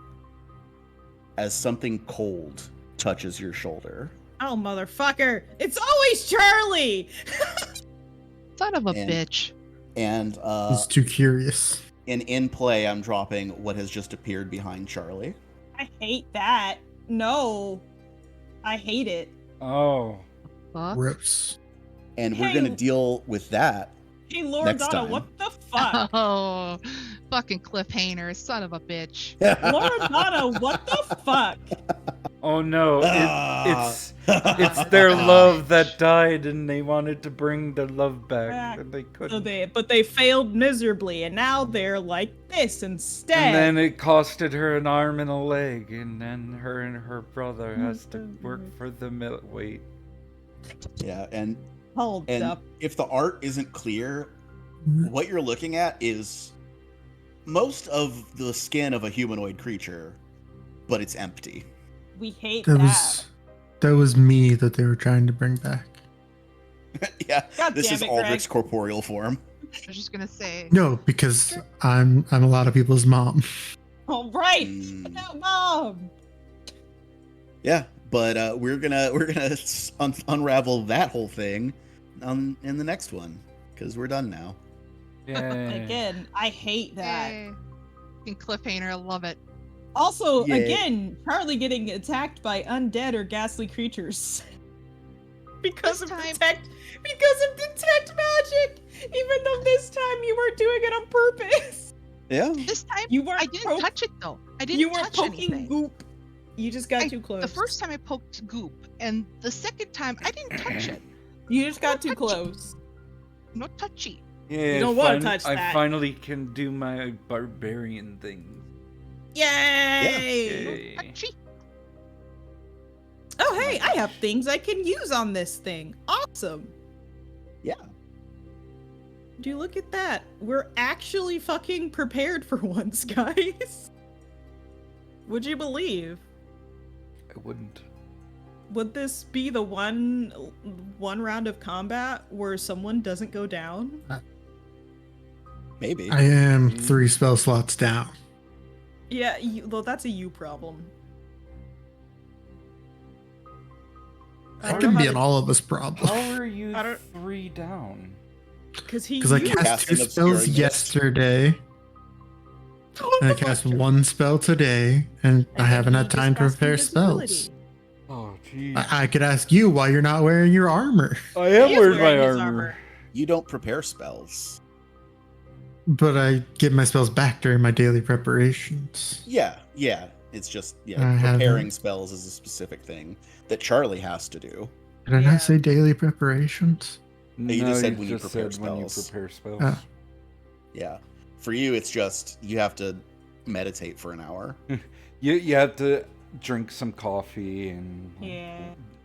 as something cold touches your shoulder. Oh, motherfucker. It's always Charlie! Son of a And- bitch. And He's too curious. in play, I'm dropping what has just appeared behind Charlie. I hate that. No. I hate it. Oh. Fuck. Rips. And we're Hey. going to deal with that. Hey, Lord Next Donna, time. what the fuck? Oh, fucking cliffhanger, son of a bitch. Lord Donna, what the fuck? Oh no. Ah. It's their love that died, and they wanted to bring their love back, and they So couldn't. but they failed miserably, and now they're like this instead. And then it costed her an arm and a leg, and then her and her brother has to work for the wait. Yeah, and Hold up. if the art isn't clear, what you're looking at is most of the skin of a humanoid creature, but it's empty. We hate That that. was me that they were trying to bring back. Yeah, God this damn is it, Greg. Aldrich's corporeal form. I was just gonna say. No, because I'm a lot of people's mom. All right. Mm. No, Mom. Yeah, but we're gonna unravel that whole thing in the next one because we're done now. Yay. Again, I hate that. Yay. In cliffhanger, I love it. Also, Yay. again, Charlie getting attacked by undead or ghastly creatures. because This of time- detect magic! Even though this time you were doing it on purpose. Yeah. This time, You weren't I didn't touch it though. I didn't You weren't touch poking anything. goop. You just got I- too close. The first time I poked goop, and the second time I didn't touch it. You just got too touch it. close. No touchy. Yeah, You don't wanna touch I that. finally can do my barbarian thing. Yay! Yay. No touchy. Oh, hey, I have things I can use on this thing. Awesome. Yeah. Do you look at that? We're actually fucking prepared for once, guys. Would you believe? I wouldn't. Would this be the one round of combat where someone doesn't go down? Maybe. I am 3 spell slots down. Yeah, well, that's a you problem. I That don't can know be how an to- all of us problem. How are you I don't- 3 down? Because he Because I used- cast 2 Casting spells Obscuring Mist. yesterday, and I cast 1 spell today, and I then haven't he had time just to cast prepare invisibility. spells. Oh, jeez. I could ask you why you're not wearing your armor, I am He is wearing my wearing his armor. You don't prepare spells. but I get my spells back during my daily preparations. Yeah. It's just I preparing haven't. spells is a specific thing that Charlie has to do. Did I Yeah. not say daily preparations? You just said when you just prepare said when you spells. prepare spells. Oh. Yeah. For you, it's just you have to meditate for an hour. You have to drink some coffee and Yeah.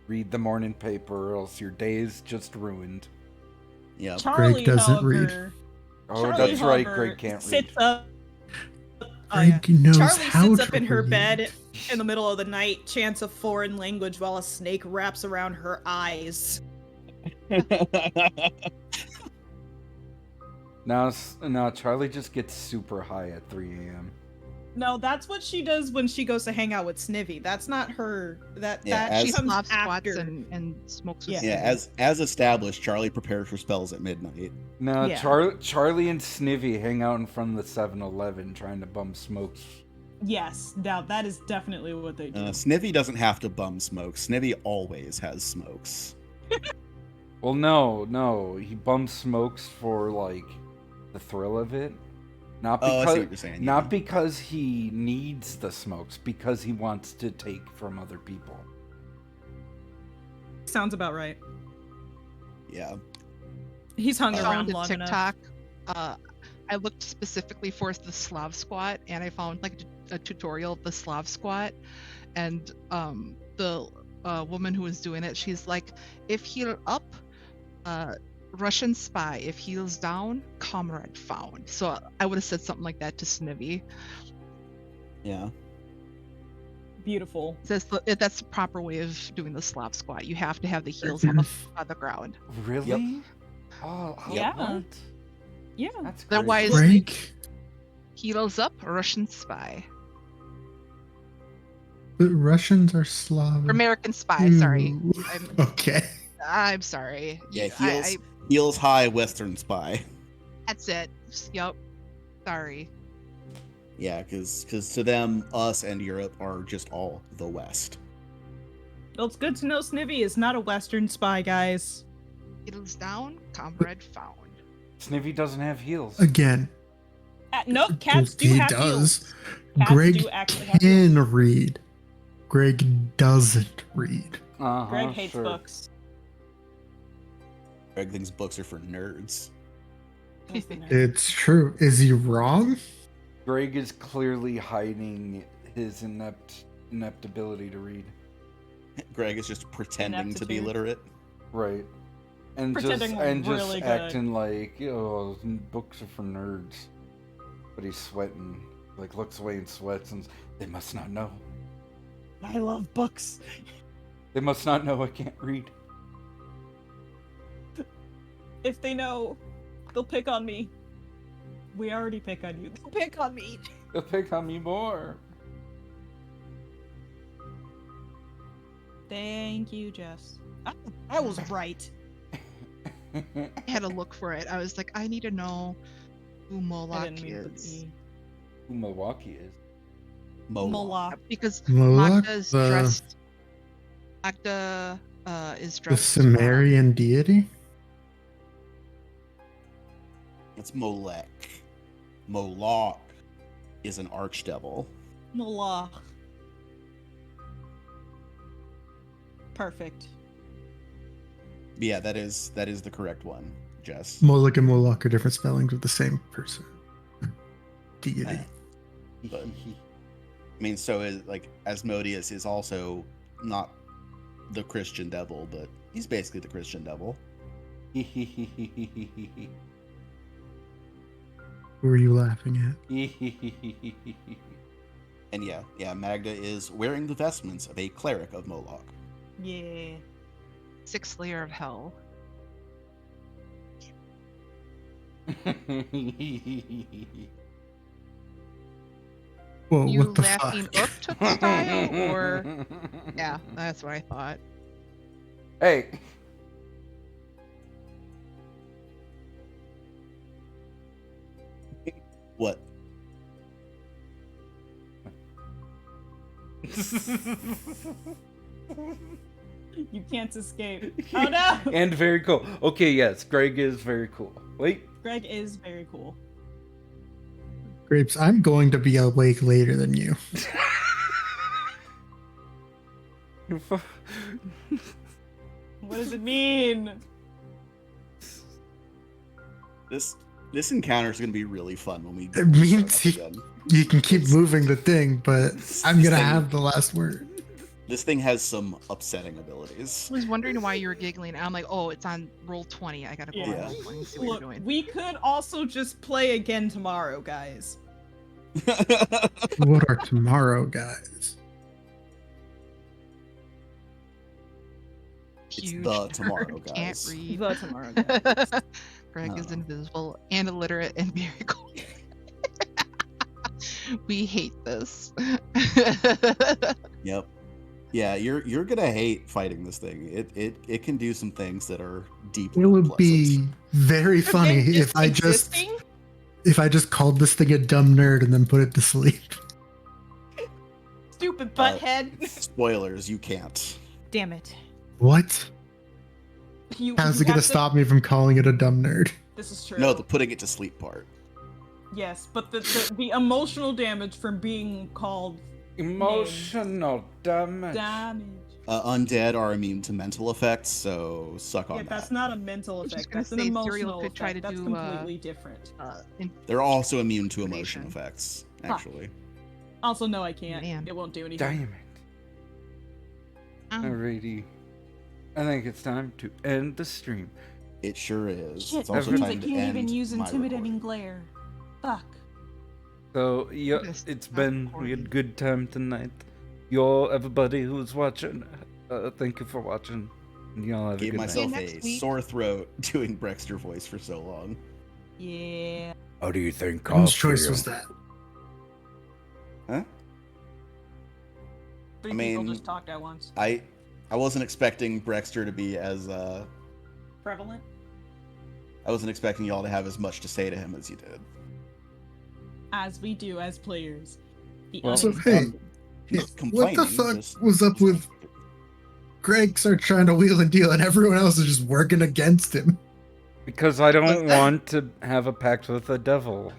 read the morning paper, or else your day is just ruined. Yeah. Charlie, doesn't read. however, Oh, Charlie, that's right. however, Greg can't read. sits up. Oh, yeah. Greg knows Charlie how sits to up in her read. bed in the middle of the night, chants a foreign language while a snake wraps around her eyes. Now Charlie just gets super high at 3 a.m. No, that's what she does when she goes to hang out with Snivy. That's not her. That Yeah, that as- She comes slop squats after. and smokes with Yeah. Yeah, Snivy. as established, Charlie prepares for spells at midnight. Now Yeah. Charlie and Snivy hang out in front of the 7-Eleven trying to bum smokes. Yes, now that is definitely what they do. Snivy doesn't have to bum smokes. Snivy always has smokes. Well, no, he bums smokes for like the thrill of it, not Oh, I see because what you're saying. not because he needs the smokes, because he wants to take from other people. Sounds about right. Yeah. He's hung I around found a long enough. TikTok. I looked specifically for the Slav squat, and I found like a tutorial of the Slav squat, and the woman who was doing it, she's like, if heal up, Russian spy. If heals down, comrade found. So I would have said something like that to Snivy. Yeah. Beautiful. That's the proper way of doing the Slav squat. You have to have the heels on the ground. Really? Oh, Yeah. What? Yeah. That's Otherwise- crazy. Greg, Heals up, Russian spy. the Russians are Slav. American spy, sorry. Ooh. Okay. I'm sorry. Yeah, I- heels high Western spy. That's it. Yup. Sorry. Yeah, because to them, us and Europe are just all the West. Well, it's good to know Snivy is not a Western spy, guys. Heels down, comrade found. Snivy doesn't have heels. Again, Nope, cats do he have does. heels. Cats Greg do actually have heels. can read. Greg doesn't read. Uh-huh, Greg hates sure. books. Greg thinks books are for nerds. It's true. Is he wrong? Greg is clearly hiding his inept ability to read. Greg is just pretending to be Ineptitude. literate. Right. And Pretending just really good. acting like, oh, books are for nerds. but he's sweating. Like looks away and sweats, and they must not know. I love books. They must not know I can't read. If they know, they'll pick on me. We already pick on you. They'll pick on me. They'll pick on me more. Thank you, Jess. I was right. I had to look for it. I was like, I need to know who I Moloch didn't mean to put is. E. Who Milwaukee is? Moloch. Because Moloch, Magda is the- dressed. Magda is The dressed. Sumerian deity? It's Molech. Moloch is an archdevil. Moloch. Perfect. Yeah, that is the correct one, Jess. Moloch and Moloch are different spellings of the same person. Deity. But- I mean, so is like Asmodeus is also not the Christian devil, but he's basically the Christian devil. Who are you laughing at? And yeah, Magda is wearing the vestments of a cleric of Moloch. Yeah. Sixth layer of hell. Whoa, You what the laughing fuck? up took the style, or yeah, that's what I thought. Hey. What? You can't escape. Oh no! And very cool. Okay, yes, Greg is very cool. Wait. Greg is very cool. Grapes, I'm going to be awake later than you. What does it mean? This encounter is going to be really fun when we It means start he- up again. You can keep moving the thing, but I'm This gonna thing- have the last word. This thing has some upsetting abilities. I was wondering why you were giggling. I'm like, oh, it's on roll 20. I gotta go Yeah. on roll 20 and see what Look, you're doing. we could also just play again tomorrow, guys. What are tomorrow, guys? Huge the nerd, tomorrow, Can't guys. read. The tomorrow, guys. Greg is Oh. invisible and illiterate and very cool. We hate this. Yep. Yeah, you're gonna hate fighting this thing. It can do some things that are deeply It would unpleasant. be very funny Again, if I just existing? called this thing a dumb nerd and then put it to sleep. Stupid butthead. Spoilers, you can't. Damn it. What? How's you it gonna have to- stop me from calling it a dumb nerd? This is true. No, the putting it to sleep part. Yes, but the emotional damage from being called Emotional damage. damage. Undead are immune to mental effects, so suck on Yeah, that. that's not a mental was just effect. gonna That's an say, emotional Serial could effect. try to That's do, completely different. They're also immune to emotion Information. effects, actually. Also, no, I can't. Man. It won't do anything. Damn it. Alrighty. I think it's time to end the stream. It sure is. Shit, It's also means time I to can't even end use my intimidating recording. glare. Fuck. So, yeah, Just it's stop been, we recording. had a good time tonight. Y'all, everybody who's watching, thank you for watching. And y'all have Gave a good myself night. See you a next week. sore throat doing Brexter voice for so long. Yeah. How do you think Whose choice was that? Huh? Three I people mean- just talked at once. I wasn't expecting Brexter to be as Prevalent? I wasn't expecting y'all to have as much to say to him as you did. As we do as players. The Well, So, unex- hey, Not what complaining, the fuck just- was up with Greg start trying to wheel and deal and everyone else is just working against him? Because I don't want to have a pact with the devil.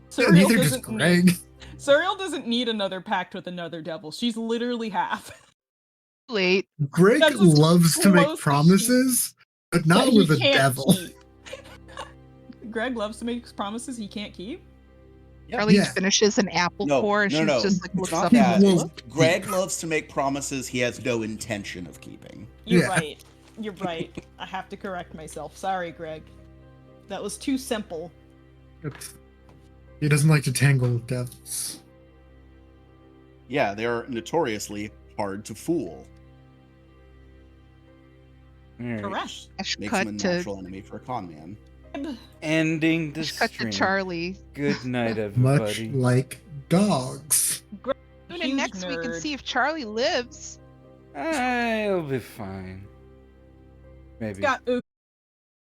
Suriel Neither does doesn't Greg. need- Suriel doesn't need another pact with another devil. She's literally half. Late. Greg That's as loves to close make as promises, but not that he with a can't devil. keep. Greg loves to make promises he can't keep. Charlie Yeah. finishes an apple core and she's just like It's looks not up that. and Well, looks. Greg loves to make promises he has no intention of keeping. You're Yeah. right. You're right. I have to correct myself. Sorry, Greg. That was too simple. It's He doesn't like to tangle with devils. Yeah, they're notoriously hard to fool. Alright. Correct. Ash Makes him cut a to natural enemy for a con man. Ending the Ash cut to stream. Charlie. Good night, Much everybody. like dogs. Tune in Huge next week and nerd. see if Charlie lives. I'll be fine. Maybe. Got